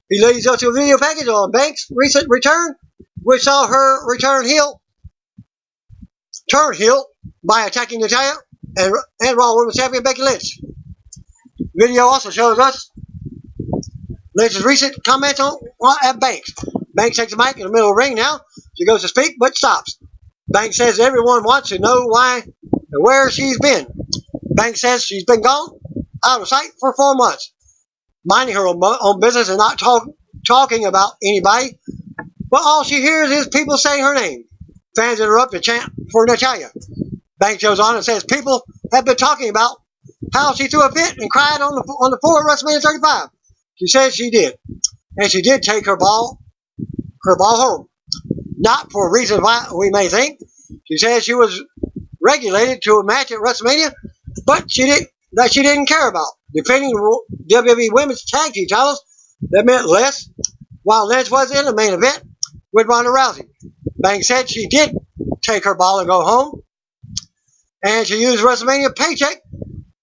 He leads us to a video package on Banks' recent return, which saw her turn heel by attacking Natalya and Raw Women's Champion Becky Lynch. Video also shows us Lynch's recent comments at Banks. Banks takes the mic in the middle of the ring now. She goes to speak, but stops. Banks says everyone wants to know why and where she's been. Banks says she's been gone, out of sight for 4 months, minding her own business and not talking about anybody. But all she hears is people saying her name. Fans interrupt to chant for Natalya. Banks goes on and says people have been talking about how she threw a fit and cried on the floor of WrestleMania 35. She says she did. And she did take her ball home. Not for reasons why we may think. She says she was regulated to a match at WrestleMania, but she didn't care about. Defending WWE Women's Tag Team titles, that meant less, while Lynch was in the main event with Ronda Rousey. Banks said she did take her ball and go home, and she used WrestleMania paycheck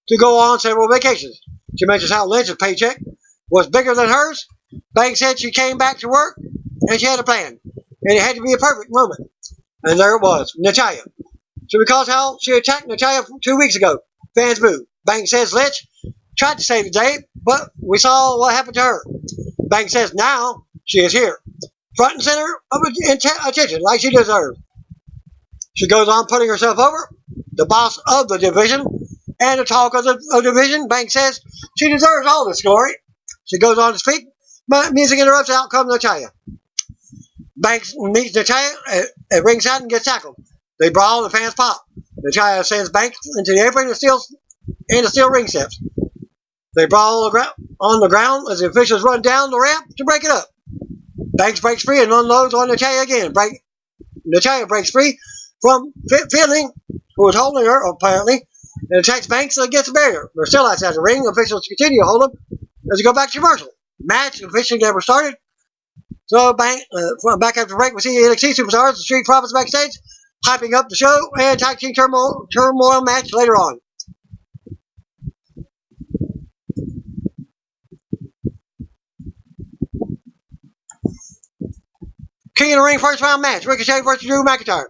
to go on several vacations. She mentions how Lynch's paycheck was bigger than hers. Banks said she came back to work, and she had a plan, and it had to be a perfect moment. And there it was, Natalya. So because how she attacked Natalya 2 weeks ago, fans booed. Banks says Lynch tried to save the day, but we saw what happened to her. Banks says now she is here, front and center of attention like she deserves. She goes on putting herself over, the boss of the division, and the talk of the division. Banks says she deserves all this glory. She goes on to speak, but music interrupts. Out comes Natalya. Banks meets Natalya at ringside and gets tackled. They brawl, the fans pop. Natalya sends Banks into the apron and the steel ring steps. They brawl on the ground as the officials run down the ramp to break it up. Banks breaks free and unloads on Natalya again. Natalya breaks free from Fielding, who was holding her apparently, and attacks Banks against the barrier. They're still outside the ring. Officials continue to hold them as they go back to commercial. Match officially never started. So back after the break, we see NXT superstars, the Street Profits backstage. hyping up the show and tag team turmoil match later on. King of the Ring first round match, Ricochet versus Drew McIntyre.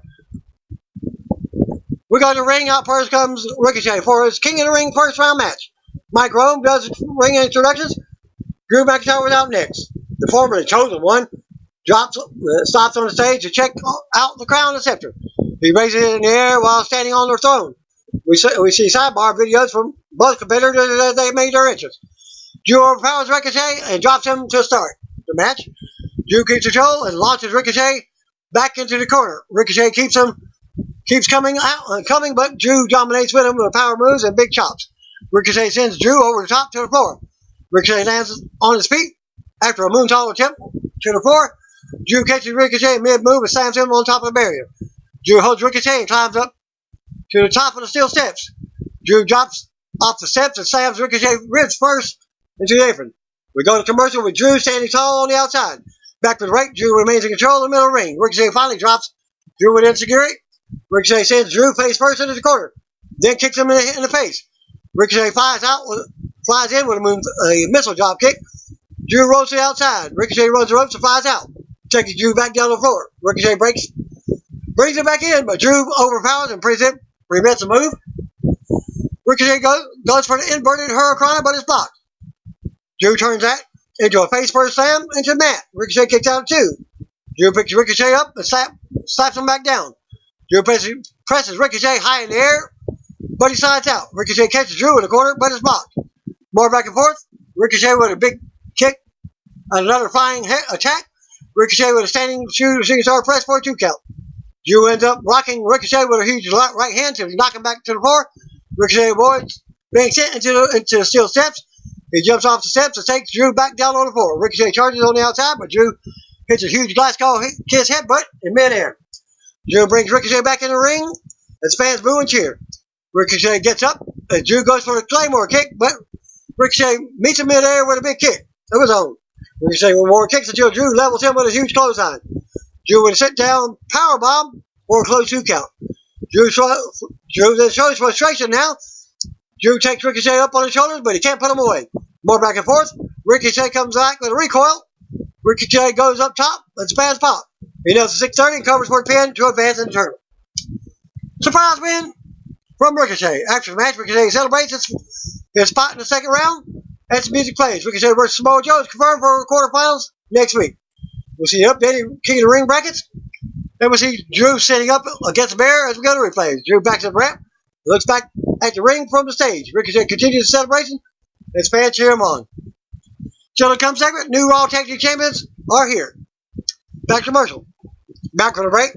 We go to the ring. Out first comes Ricochet for his King of the Ring first round match. Mike Rome does ring introductions. Drew McIntyre was out next. The formerly chosen one stops on the stage to check out the crown and scepter. He raises it in the air while standing on their throne. We see sidebar videos from both competitors as they made their entrance. Drew overpowers Ricochet and drops him to start the match. Drew keeps control and launches Ricochet back into the corner. Ricochet keeps coming, but Drew dominates with him with power moves and big chops. Ricochet sends Drew over the top to the floor. Ricochet lands on his feet after a moonsault attempt to the floor. Drew catches Ricochet mid-move and slams him on top of the barrier. Drew holds Ricochet and climbs up to the top of the steel steps. Drew drops off the steps and slams Ricochet ribs first into the apron. We go to commercial with Drew standing tall on the outside. Back to the right, Drew remains in control of the middle of the ring. Ricochet finally drops Drew with insecurity. Ricochet sends Drew face first into the corner, then kicks him in the face. Ricochet flies in with a missile drop kick. Drew rolls to the outside. Ricochet runs the ropes and flies out, taking Drew back down the floor. Ricochet brings it back in, but Drew overpowers and prevents the move. Ricochet goes for the inverted hurricanrana, but it's blocked. Drew turns that into a face first slam into the mat. Ricochet kicks out two. Drew picks Ricochet up and slaps him back down. Drew presses Ricochet high in the air, but he slides out. Ricochet catches Drew in the corner, but it's blocked. More back and forth. Ricochet with a big kick and another flying attack. Ricochet with a standing shooting star press for a 2 count. Drew ends up rocking Ricochet with a huge right hand to knock him back to the floor. Ricochet avoids being sent into the steel steps. He jumps off the steps and takes Drew back down on the floor. Ricochet charges on the outside, but Drew hits a huge glass kiss headbutt in midair. Drew brings Ricochet back in the ring and fans boo and cheer. Ricochet gets up and Drew goes for a Claymore kick, but Ricochet meets him midair with a big kick of his own. Ricochet with more kicks until Drew levels him with a huge clothesline. Drew with a sit-down powerbomb for a close 2 count. Drew then shows frustration now. Drew takes Ricochet up on his shoulders, but he can't put him away. More back and forth. Ricochet comes back with a recoil. Ricochet goes up top and spans pop. He nails the 630 and covers for a pin to advance in the tournament. Surprise win from Ricochet. After the match, Ricochet celebrates his spot in the second round as the music plays. Ricochet versus Samoa Joe is confirmed for quarterfinals next week. We'll see the updated King of the Ring brackets. Then we'll see Drew sitting up against the bear as we go to replays. Drew backs up the ramp, looks back at the ring from the stage. Ricochet continues the celebration as fans cheer him on. So the come segment, new Raw Tag Team Champions are here. Back to commercial. Back from the break,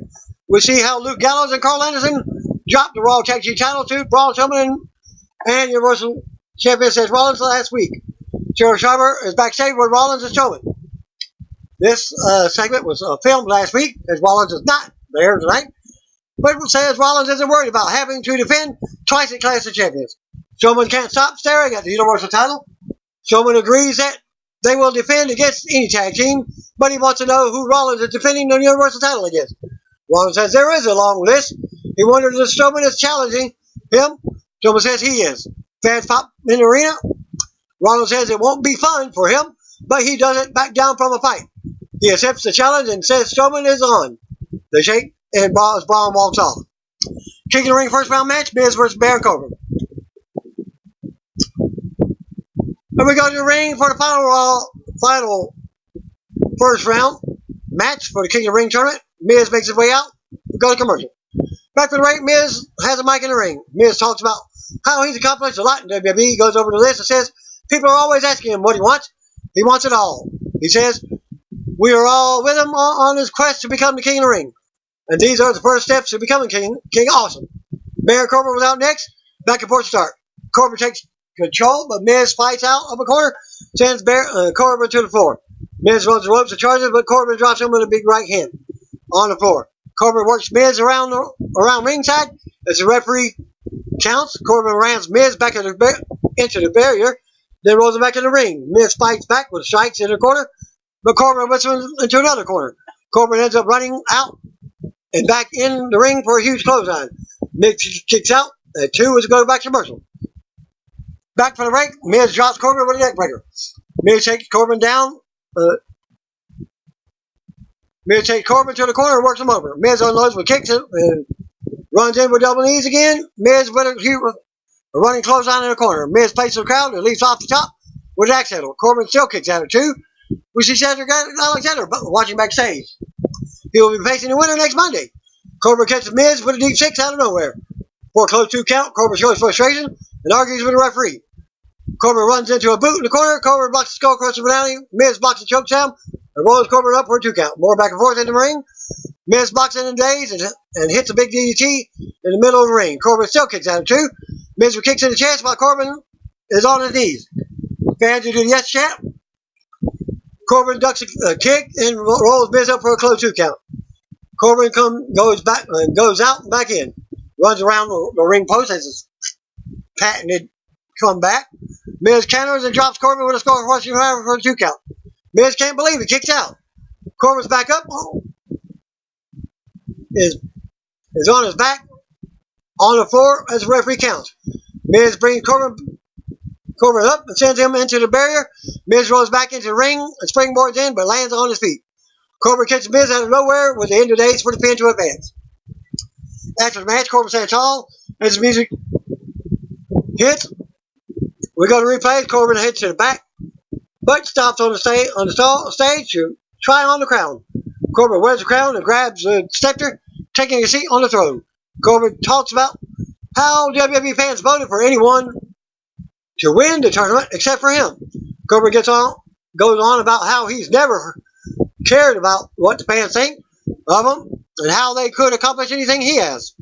we see how Luke Gallows and Carl Anderson dropped the Raw Tag Team title to Braun Strowman and Universal Champion Seth Rollins last week. Cheryl Schreiber is backstage with Rollins and Strowman. This segment was filmed last week, as Rollins is not there tonight, but says Rollins isn't worried about having to defend twice at Clash of Champions. Strowman can't stop staring at the Universal title. Strowman agrees that they will defend against any tag team, but he wants to know who Rollins is defending the Universal title against. Rollins says there is a long list. He wonders if Strowman is challenging him. Strowman says he is. Fans pop in the arena. Rollins says it won't be fun for him, but he doesn't back down from a fight. He accepts the challenge and says Strowman is on. They shake and Braun walks off. King of the Ring first round match, Miz versus Baron Corbin. And we go to the ring for the final first round match for the King of the Ring tournament. Miz makes his way out. We go to commercial. Back to the ring, Miz has a mic in the ring. Miz talks about how he's accomplished a lot in WWE. He goes over the list and says people are always asking him what he wants. He wants it all. He says we are all with him on his quest to become the King of the Ring. And these are the first steps to becoming King. King Awesome. Baron Corbin was out next. Back and forth start. Corbin takes control, but Miz fights out of a corner, sends Corbin to the floor. Miz runs the ropes and charges, but Corbin drops him with a big right hand on the floor. Corbin works Miz around ringside as the referee counts. Corbin rams Miz back into the barrier, then rolls him back in the ring. Miz fights back with strikes in the corner, but Corbin whips him into another corner. Corbin ends up running out and back in the ring for a huge clothesline. Miz kicks out. And 2 is to go back to commercial. Back for the break. Miz drops Corbin with a neck breaker. Miz takes Corbin down. Miz takes Corbin to the corner and works him over. Miz unloads with kicks and runs in with double knees again. Miz with a running clothesline in the corner. Miz places the crowd and leaps off the top with an axe handle. Corbin still kicks out of 2, which he says Alexander watching backstage. He will be facing the winner next Monday. Corbin catches Miz with a deep 6 out of nowhere. For a close 2 count, Corbin shows frustration and argues with the referee. Corbin runs into a boot in the corner. Corbin blocks the skull crusher finale. Miz blocks the choke slam and rolls Corbin up for a 2 count. More back and forth in the ring. Miz blocks in the days and hits a big DDT in the middle of the ring. Corbin still kicks out of 2. Miz kicks in the chest while Corbin is on his knees. Fans who do the yes chant. Corbin ducks a kick and rolls Miz up for a close 2 count. Corbin goes back and goes out and back in. Runs around the ring post as his patented comeback. Miz counters and drops Corbin with a skull crushing for a 2 count. Miz can't believe it. Kicks out. Corbin's back up. Is on his back on the floor as the referee counts. Miz brings Corbin up and sends him into the barrier. Miz rolls back into the ring and springboards in but lands on his feet. Corbin catches Miz out of nowhere with the end of days for the pin to advance. After the match, Corbin stands tall as the music hits. We go to replays. Corbin heads to the back, but stops on the stage to try on the crown. Corbin wears the crown and grabs the scepter, taking a seat on the throne. Corbin talks about how WWE fans voted for anyone to win the tournament except for him. Corbin goes on about how he's never cared about what the fans think of him and how they could accomplish anything he has.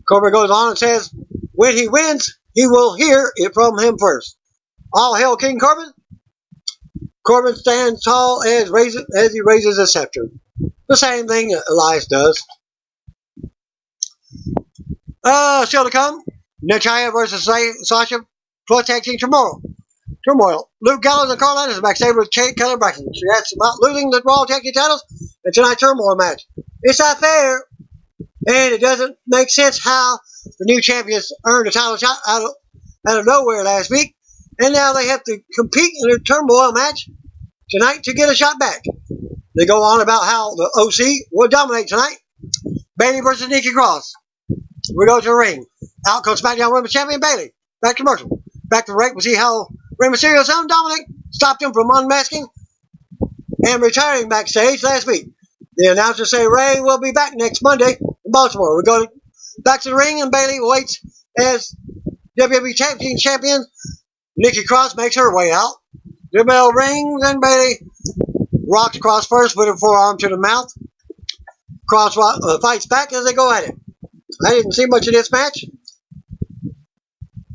Corbin goes on and says when he wins, he will hear it from him first. All hail King Corbin. Corbin stands tall as he raises a scepter. The same thing that Elias does. Still to come, Natalia versus Sasha for tag team turmoil. Luke Gallows and Carl Anderson backstage with Kelly Braxton. She asks about losing the Raw tag team titles in tonight's turmoil match. It's not fair, and it doesn't make sense how the new champions earned a title shot out of nowhere last week, and now they have to compete in a turmoil match tonight to get a shot back. They go on about how the OC will dominate tonight. Bayley versus Nikki Cross. We go to the ring. Out comes SmackDown Women's Champion Bayley. Back to commercial. Back to the break. We see how Rey Mysterio's son Dominic stopped him from unmasking and retiring backstage last week. The announcers say Rey will be back next Monday in Baltimore. We go back to the ring and Bayley waits as WWE Tag Team Champion. Nikki Cross makes her way out. The bell rings and Bayley rocks Cross first with her forearm to the mouth. Cross fights back as they go at it. I didn't see much of this match.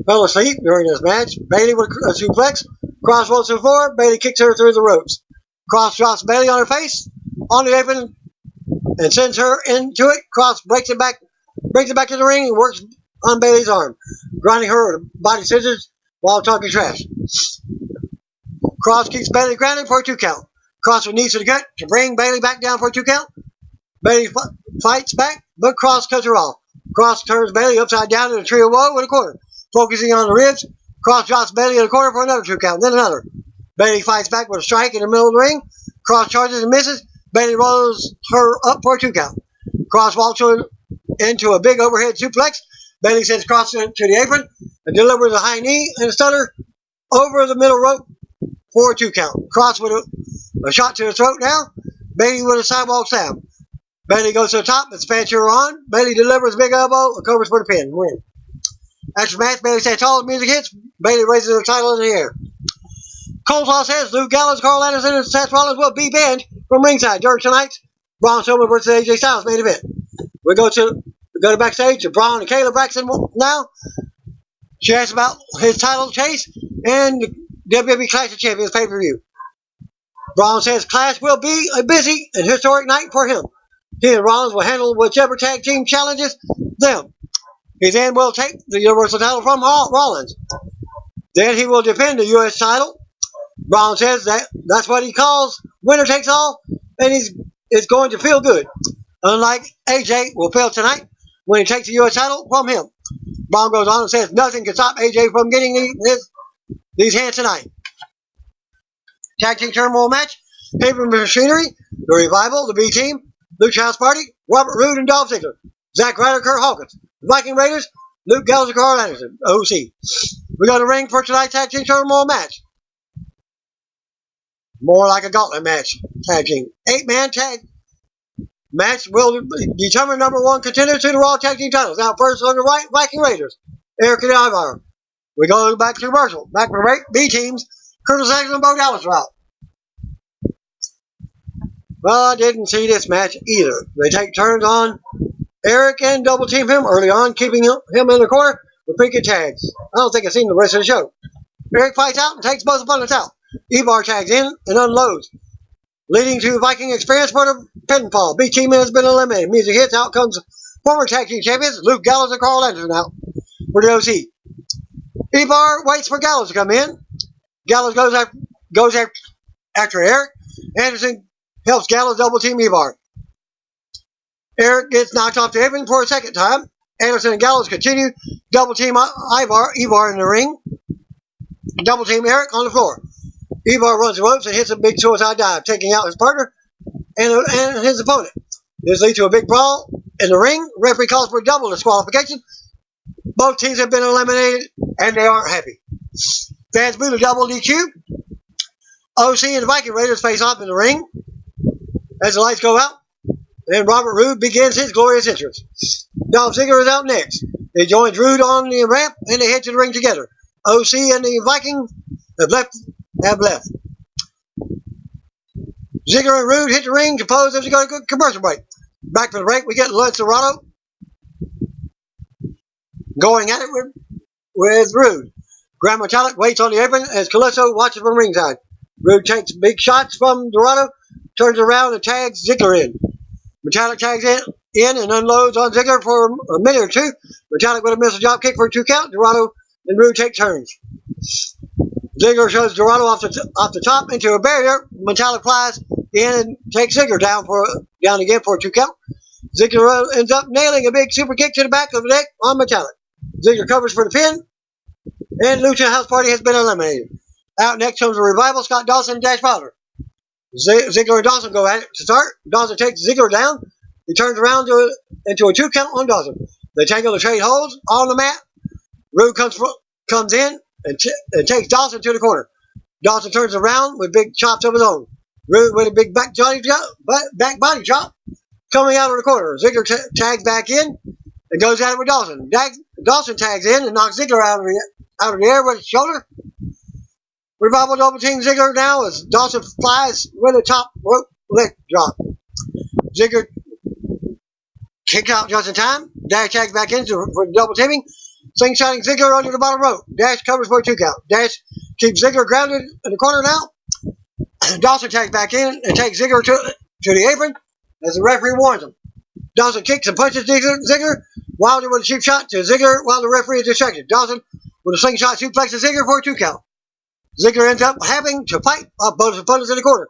Fell asleep during this match. Bayley with a suplex. Cross rolls to the floor. Bayley kicks her through the ropes. Cross drops Bayley on her face on the apron and sends her into it. Cross brings it back to the ring and works on Bayley's arm, grinding her with body scissors while talking trash. Cross keeps Bayley grounded for a 2 count. Cross with knees to the gut to bring Bayley back down for a 2 count. Bayley fights back, but Cross cuts her off. Cross turns Bayley upside down in a tree of woe with a corner. Focusing on the ribs, Cross drops Bayley in the corner for another 2 count, then another. Bayley fights back with a strike in the middle of the ring. Cross charges and misses. Bayley rolls her up for a 2 count. Cross walks into a big overhead suplex. Bayley sends Cross to the apron and delivers a high knee and a stutter over the middle rope for a 2 count. Cross with a shot to the throat now. Bayley with a sidewalk slam. Bayley goes to the top and spans her on. Bayley delivers a big elbow and covers for the pin. Win. After the match, Bayley stands tall as music hits. Bayley raises her title in the air. Cole Toss says Luke Gallows, Carl Anderson, and Seth Rollins will be banned from ringside during tonight's Braun Strowman versus AJ Styles main event. We go to backstage to Braun and Kayla Braxton now. She asks about his title chase and the WWE Clash of Champions pay-per-view. Braun says Clash will be a busy and historic night for him. He and Rollins will handle whichever tag team challenges them. He then will take the Universal title from Rollins. Then he will defend the U.S. title. Braun says that's what he calls winner takes all, and it's going to feel good. Unlike AJ, will fail tonight when he takes the U.S. title from him. Braun goes on and says nothing can stop AJ from getting these hands tonight. Tag team turmoil match. Paper Machinery, The Revival, The B Team, Lucha House Party, Robert Roode and Dolph Ziggler, Zack Ryder, Kurt Hawkins, the Viking Raiders, Luke Gallows and Carl Anderson, OC. We got a ring for tonight's tag team turmoil match. More like a gauntlet match. Tag team. 8-man tag match will determine number one contender to the Raw tag team titles. Now first on the right, Viking Raiders, Eric and Ivar. We go back to commercial. Back for the B teams, Curtis Axel and Bo Dallas are out. Well, I didn't see this match either. They take turns on Eric and double team him early on, keeping him in the corner with freaking tags. I don't think I've seen the rest of the show. Eric fights out and takes both opponents out. Ivar tags in and unloads, leading to Viking experience for the pinfall. B team has been eliminated. Music hits. Out comes former tag team champions Luke Gallows and Carl Anderson out for the OC. Ivar waits for Gallows to come in. Gallows goes after Eric. Anderson helps Gallows double team Ivar. Eric gets knocked off the apron for a second time. Anderson and Gallows continue double team Ivar in the ring. Double team Eric on the floor. Ivar runs the ropes and hits a big suicide dive, taking out his partner and his opponent. This leads to a big brawl in the ring. Referee calls for double disqualification. Both teams have been eliminated, and they aren't happy. Fans boo the double DQ. OC and the Viking Raiders face off in the ring as the lights go out. And Robert Roode begins his glorious entrance. Dolph Ziggler is out next. He joins Roode on the ramp, and they head to the ring together. OC and the Viking have left. Ziggler and Roode hit the ring to pose as they go to commercial break. Back from the break, we get Lance Dorado going at it with Roode. Grand Metalik waits on the apron as Calypso watches from ringside. Roode takes big shots from Dorado, turns around and tags Ziggler in. Metalik tags in and unloads on Ziggler for a minute or two. Metalik with a missile drop kick for a 2 count. Dorado and Roode take turns. Ziggler shows Dorado off the top into a barrier. Metalik flies in and takes Ziggler down again for a 2 count. Ziggler ends up nailing a big super kick to the back of the neck on Metalik. Ziggler covers for the pin, and Lucha House Party has been eliminated. Out next comes the Revival, Scott Dawson and Dash Fowler. Ziggler and Dawson go at it to start. Dawson takes Ziggler down. He turns around into a 2 count on Dawson. They tangle the trade holds on the mat. Roode comes in and takes Dawson to the corner. Dawson turns around with big chops of his own. Roode with a big back body chop coming out of the corner. Ziggler tags back in and goes at it with Dawson. Dawson tags in and knocks Ziggler out of the air with his shoulder. Revival double team Ziggler now as Dawson flies with a top rope leg drop. Ziggler kicks out just in time. Dash tags back in for the double teaming. Slingshotting Ziggler under the bottom rope. Dash covers for a 2 count. Dash keeps Ziggler grounded in the corner now. Dawson tags back in and takes Ziggler to the apron as the referee warns him. Dawson kicks and punches Ziggler. Wilder with a cheap shot to Ziggler while the referee is distracted. Dawson with a slingshot suplexes Ziggler for a 2 count. Ziggler ends up having to fight off both opponents in the corner.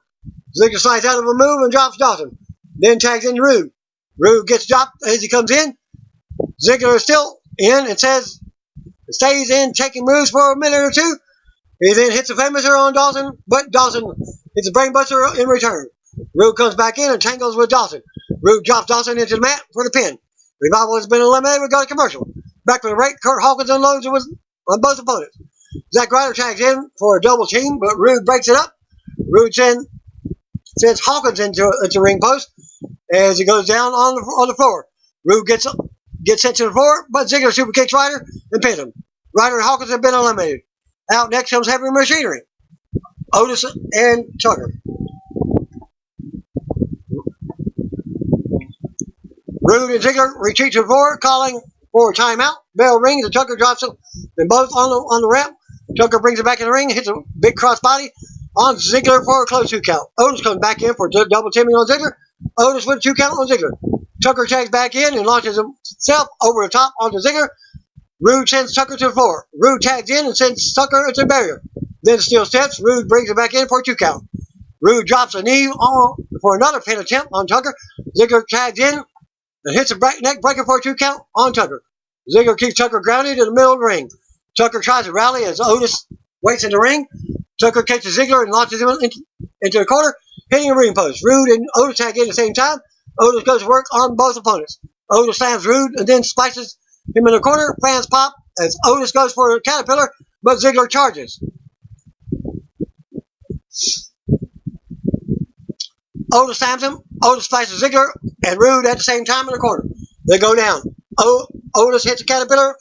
Ziggler slides out of a move and drops Dawson. Then tags in Roode. Roode gets dropped as he comes in. Ziggler is still in and stays in, taking moves for a minute or two. He then hits a famouser on Dawson, but Dawson hits a brainbuster in return. Roode comes back in and tangles with Dawson. Roode drops Dawson into the mat for the pin. Revival has been eliminated. We go to commercial. Back from the break, Kurt Hawkins unloads on both opponents. Zack Ryder tags in for a double team, but Roode breaks it up. Roode sends Hawkins into ring post as he goes down on the floor. Roode gets sent to the floor, but Ziggler super kicks Ryder and pins him. Ryder and Hawkins have been eliminated. Out next comes Heavy Machinery, Otis and Tucker. Roode and Ziggler retreat to the floor, calling for a timeout. Bell rings and Tucker drops them. They're both on the ramp. Tucker brings it back in the ring, hits a big crossbody on Ziggler for a close 2 count. Otis comes back in for double teaming on Ziggler. Otis with a 2 count on Ziggler. Tucker tags back in and launches himself over the top onto Ziggler. Roode sends Tucker to the floor. Roode tags in and sends Tucker into the barrier. Then steel steps. Roode brings it back in for a 2 count. Rude drops a knee for another pin attempt on Tucker. Ziggler tags in and hits a neck breaker for a 2 count on Tucker. Ziggler keeps Tucker grounded in the middle of the ring. Tucker tries to rally as Otis waits in the ring. Tucker catches Ziggler and launches him into the corner, hitting a ring post. Rude and Otis tag in at the same time. Otis goes to work on both opponents. Otis slams Rude and then slices him in the corner. Fans pop as Otis goes for a caterpillar, but Ziggler charges. Otis slams him. Otis slices Ziggler and Rude at the same time in the corner. They go down. Otis hits a caterpillar,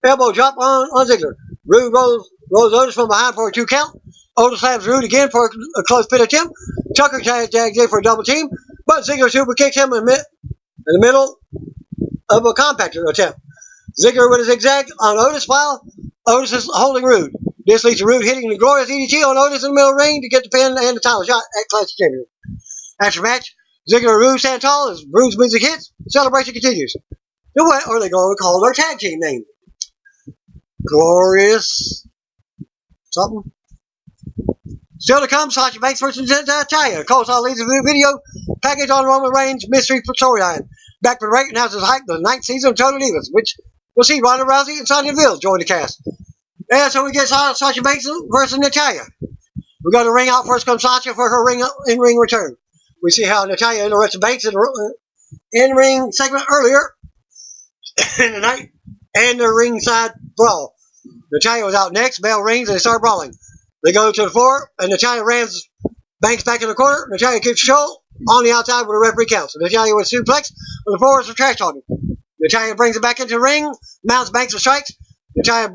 elbow drop on Ziggler. Rude rolls Otis from behind for a 2 count. Otis slams Rude again for a close pin attempt. Tucker tags in for a double team, but Ziggler super kicks him in the middle of a compactor attempt. Ziggler with a zigzag on Otis while Otis is holding Rude. This leads to Rude hitting the glorious EDT on Otis in the middle of the ring to get the pin and the title shot at Clash Champion. After match, Ziggler and Rude stand tall as Rude's music hits. Celebration continues. Now what are they going to call their tag team name? Glorious something. Still to come, Sasha Banks versus Natalya. Cole Saw leads the video package on Roman Reigns mystery storyline. Back for the break announces hype the 9th season of Total Divas, which we'll see Ronda Rousey and Sonya Deville join the cast. And so we get Sasha Banks versus Natalya. We got a ring out. First comes Sasha for her in-ring return. We see how Natalya interrupted Banks in the in-ring segment earlier in the night and the ringside brawl. Natalya was out next. Bell rings and they start brawling. They go to the floor and Natalya rams Banks back in the corner. Natalya keeps control on the outside with a referee counts. Natalya with suplex on the floor is for trash talking. Natalya brings it back into the ring, mounts Banks with strikes. Natalya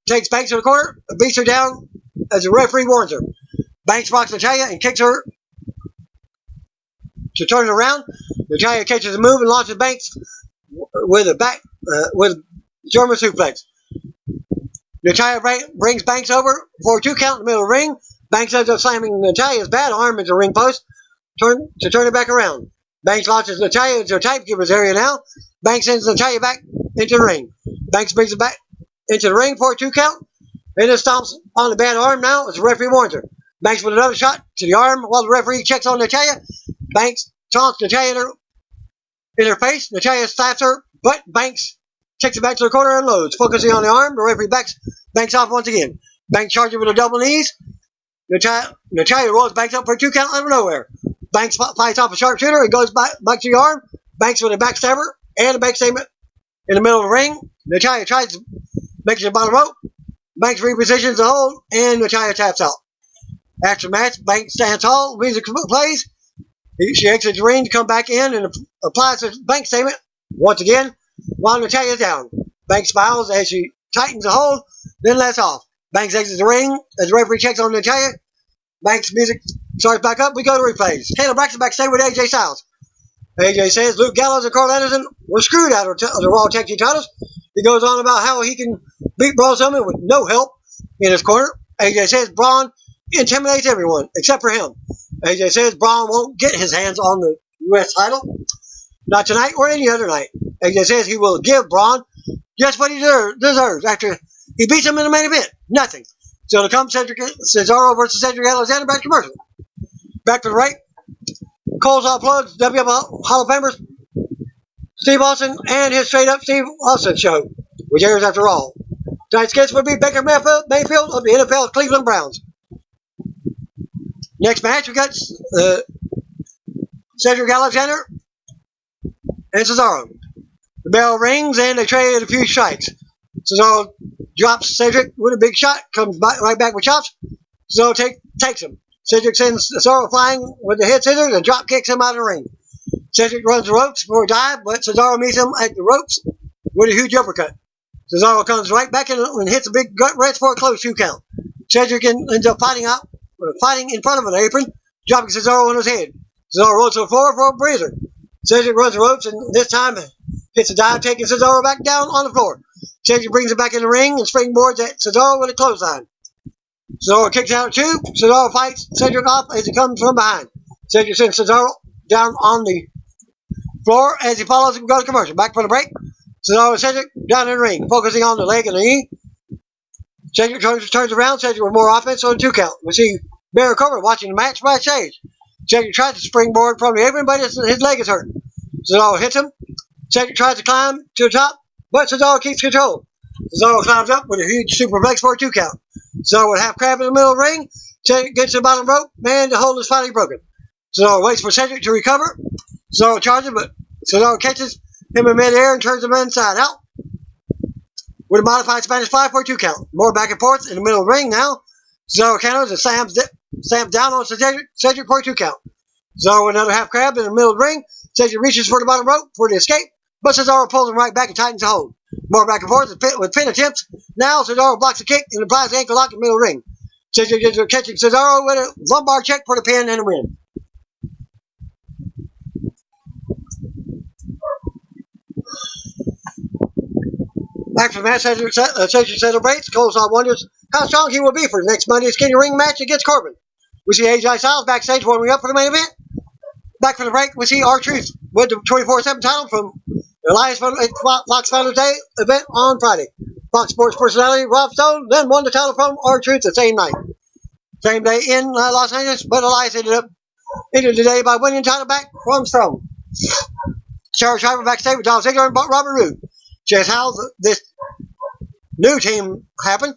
takes Banks to the corner and beats her down as the referee warns her. Banks blocks Natalya and kicks her to turn it around. Natalya catches the move and launches Banks with a German suplex. Natalya brings Banks over for a 2 count in the middle of the ring. Banks ends up slamming Natalya's bad arm into the ring post to turn it back around. Banks launches Natalya into a typekeeper's area now. Banks sends Natalya back into the ring. Banks brings it back into the ring for a 2 count. And then stomps on the bad arm now as the referee warns her. Banks with another shot to the arm while the referee checks on Natalya. Banks taunts Natalya in her face. Natalya slaps her, but Banks takes it back to the corner and loads. Focusing on the arm, the referee backs Banks off once again. Banks charges with a double knees. Natalya rolls Banks up for a 2 count out of nowhere. Banks fights off a sharpshooter and goes back to the arm. Banks with a backstabber and a backstatement in the middle of the ring. Natalya tries to make it to the bottom rope. Banks repositions the hold and Natalya taps out. After the match, Banks stands tall, music plays. She exits the ring to come back in and applies a Banks statement once again while Natalya is down. Banks smiles as she tightens the hold, then lets off. Banks exits the ring as the referee checks on Natalya. Banks' music starts back up. We go to replays. Kayla Braxton backstage with AJ Styles. AJ says Luke Gallows and Carl Anderson were screwed out of the Raw Tag Team titles. He goes on about how he can beat Braun Strowman with no help in his corner. AJ says Braun intimidates everyone except for him. AJ says Braun won't get his hands on the U.S. title. Not tonight or any other night. AJ says he will give Braun just what he deserves after he beats him in the main event. Nothing. So to come Cesaro versus Cedric Alexander back to commercial. Back to the right. Cole's All Plugs, WWF Hall of Famers, Steve Austin, and his Straight Up Steve Austin show, which airs after all. Tonight's guest would be Baker Mayfield of the NFL Cleveland Browns. Next match, we got Cedric Alexander and Cesaro. The bell rings and they trade a few strikes. Cesaro drops Cedric with a big shot, comes right back with chops. Cesaro takes him. Cedric sends Cesaro flying with the head scissors and drop kicks him out of the ring. Cedric runs the ropes for a dive, but Cesaro meets him at the ropes with a huge uppercut. Cesaro comes right back in and hits a big gut wrench for a close 2 count. Cedric ends up fighting in front of an apron, dropping Cesaro on his head. Cesaro rolls to the floor for a breather. Cedric runs the ropes and this time hits a dive, taking Cesaro back down on the floor. Cedric brings him back in the ring and springboards at Cesaro with a clothesline. Cesaro kicks out at 2. Cesaro fights Cedric off as he comes from behind. Cedric sends Cesaro down on the floor as he follows him go to commercial. Back for the break. Cesaro and Cedric down in the ring, focusing on the leg and the knee. Cedric turns around. Cedric with more offense on a 2 count. We see Baron Corbin watching the match backstage. Cedric tries to springboard from the apron, but his leg is hurt. Cesaro hits him. Cedric tries to climb to the top, but Cesaro keeps control. Cesaro climbs up with a huge superplex for a 2 count. Cesaro with half crab in the middle of the ring. Cedric gets to the bottom rope, and the hold is finally broken. Cesaro waits for Cedric to recover. Cesaro charges, but Cesaro catches him in midair and turns him inside out with a modified Spanish Fly for a 2 count. More back and forth in the middle of the ring now. Cesaro counters and slams down on Cedric for a 2 count. Cesaro with another half crab in the middle of the ring. Cedric reaches for the bottom rope for the escape, but Cesaro pulls him right back and tightens the hold. More back and forth with pin attempts. Now Cesaro blocks the kick and applies the ankle lock in the middle of the ring. Cedric is catching Cesaro with a lumbar check for the pin and the win. After the match, Cedric celebrates. Cole wonders how strong he will be for the next Monday's Skinny Ring match against Corbin. We see AJ Styles backstage warming up for the main event. Back from the break, we see R-Truth with the 24/7 title from Elias from Fox Father's Day event on Friday. Fox Sports personality Rob Stone then won the title from R-Truth the same night. Same day in Los Angeles, but Elias ended the day by winning the title back from Stone. Sarah Schreiber backstage with Dolph Ziggler and Robert Roode. Just how this new team happened.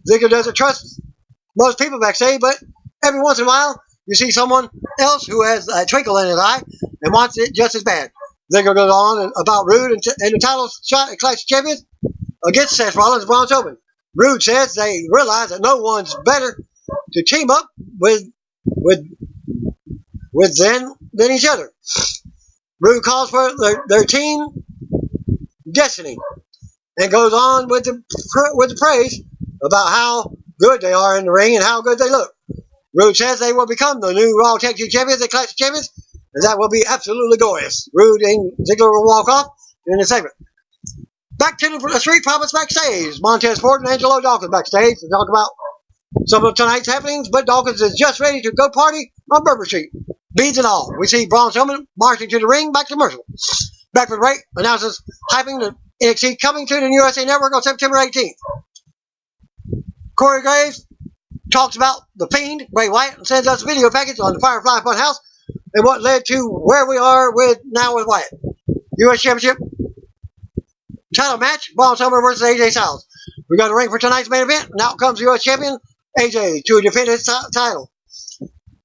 Ziggler doesn't trust most people backstage, but every once in a while, you see someone else who has a twinkle in his eye and wants it just as bad. Ziggler goes on about Roode and the title shot at Clash of Champions against Seth Rollins and Braun Strowman. Roode says they realize that no one's better to team up with than each other. Roode calls for their team destiny and goes on with the praise about how good they are in the ring and how good they look. Roode says they will become the new Raw Tag Team Champions and Clash of Champions, and that will be absolutely glorious. Roode and Ziggler will walk off in a segment. Back to the Street Profits backstage. Montez Ford and Angelo Dawkins backstage to talk about some of tonight's happenings, but Dawkins is just ready to go party on Bourbon Street. Beads and all. We see Braun Strowman marching to the ring, back to commercial. Back for the break, announces hyping the NXT coming to the USA Network on September 18th. Corey Graves talks about the Fiend, Bray Wyatt, and sends us a video package on the Firefly Funhouse and what led to where we are with Wyatt. US Championship title match, Braun Strowman versus AJ Styles. We got a ring for tonight's main event, and out comes US Champion AJ to defend his title.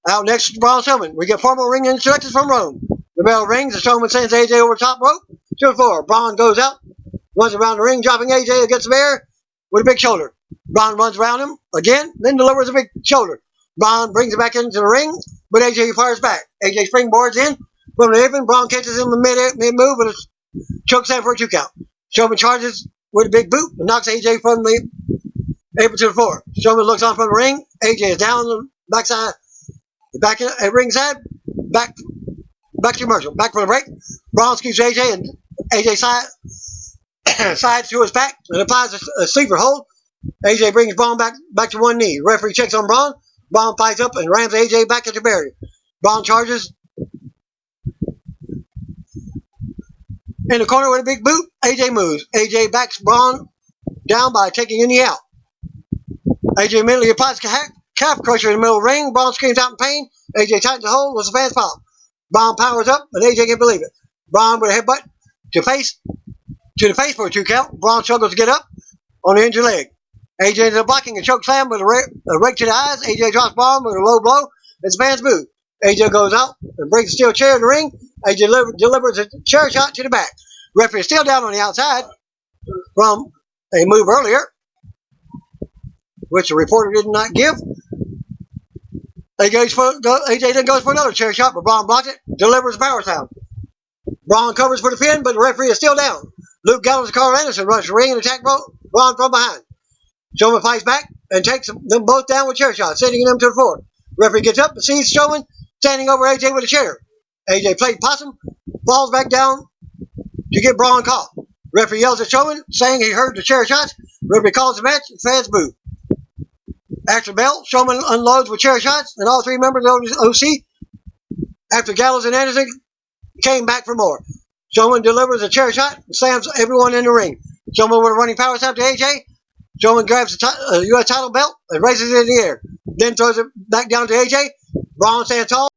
Out next, Braun Strowman. We get formal ring instructions from Rome. The bell rings, and Strowman sends AJ over the top rope to the floor. Braun goes out, runs around the ring, dropping AJ against the barrier with a big shoulder. Braun runs around him again, then delivers a big shoulder. Braun brings it back into the ring, but AJ fires back. AJ springboards in from the apron. Braun catches him in mid-move with a choke slam for a 2 count. Strowman charges with a big boot and knocks AJ from the apron to the floor. Strowman looks on from the ring. AJ is down the backside, back at ringside, back to commercial. Back from the break. Braun scoops AJ and AJ sides to his back and applies a sleeper hold. AJ brings Braun back to one knee. Referee checks on Braun. Braun fights up and rams AJ back at the barrier. Braun charges in the corner with a big boot. AJ moves. AJ backs Braun down by taking a knee out. AJ immediately applies calf crusher in the middle of the ring. Braun screams out in pain. AJ tightens the hold with the fans pop. Braun powers up, and AJ can't believe it. Braun with a headbutt to the face for a 2 count. Braun struggles to get up on the injured leg. AJ ends up blocking a choke slam with a rake to the eyes. AJ drops Braun with a low blow. It's fans move. AJ goes out and brings a steel chair in the ring. AJ delivers a chair shot to the back. Referee is still down on the outside from a move earlier, which the reporter did not give. AJ then goes for another chair shot, but Braun blocks it, delivers a power slam. Braun covers for the pin, but the referee is still down. Luke Gallows and Carl Anderson rush the ring and attack Braun from behind. Strowman fights back and takes them both down with chair shots, sending them to the floor. Referee gets up and sees Strowman standing over AJ with a chair. AJ played possum, falls back down to get Braun caught. Referee yells at Strowman, saying he heard the chair shots. Referee calls the match, and fans boo. After the bell, Strowman unloads with chair shots, and all three members of the OC, after Gallows and Anderson, came back for more. Strowman delivers a chair shot and slams everyone in the ring. Strowman with a running power slam to AJ. Strowman grabs the U.S. title belt and raises it in the air. then throws it back down to AJ. Braun stands tall.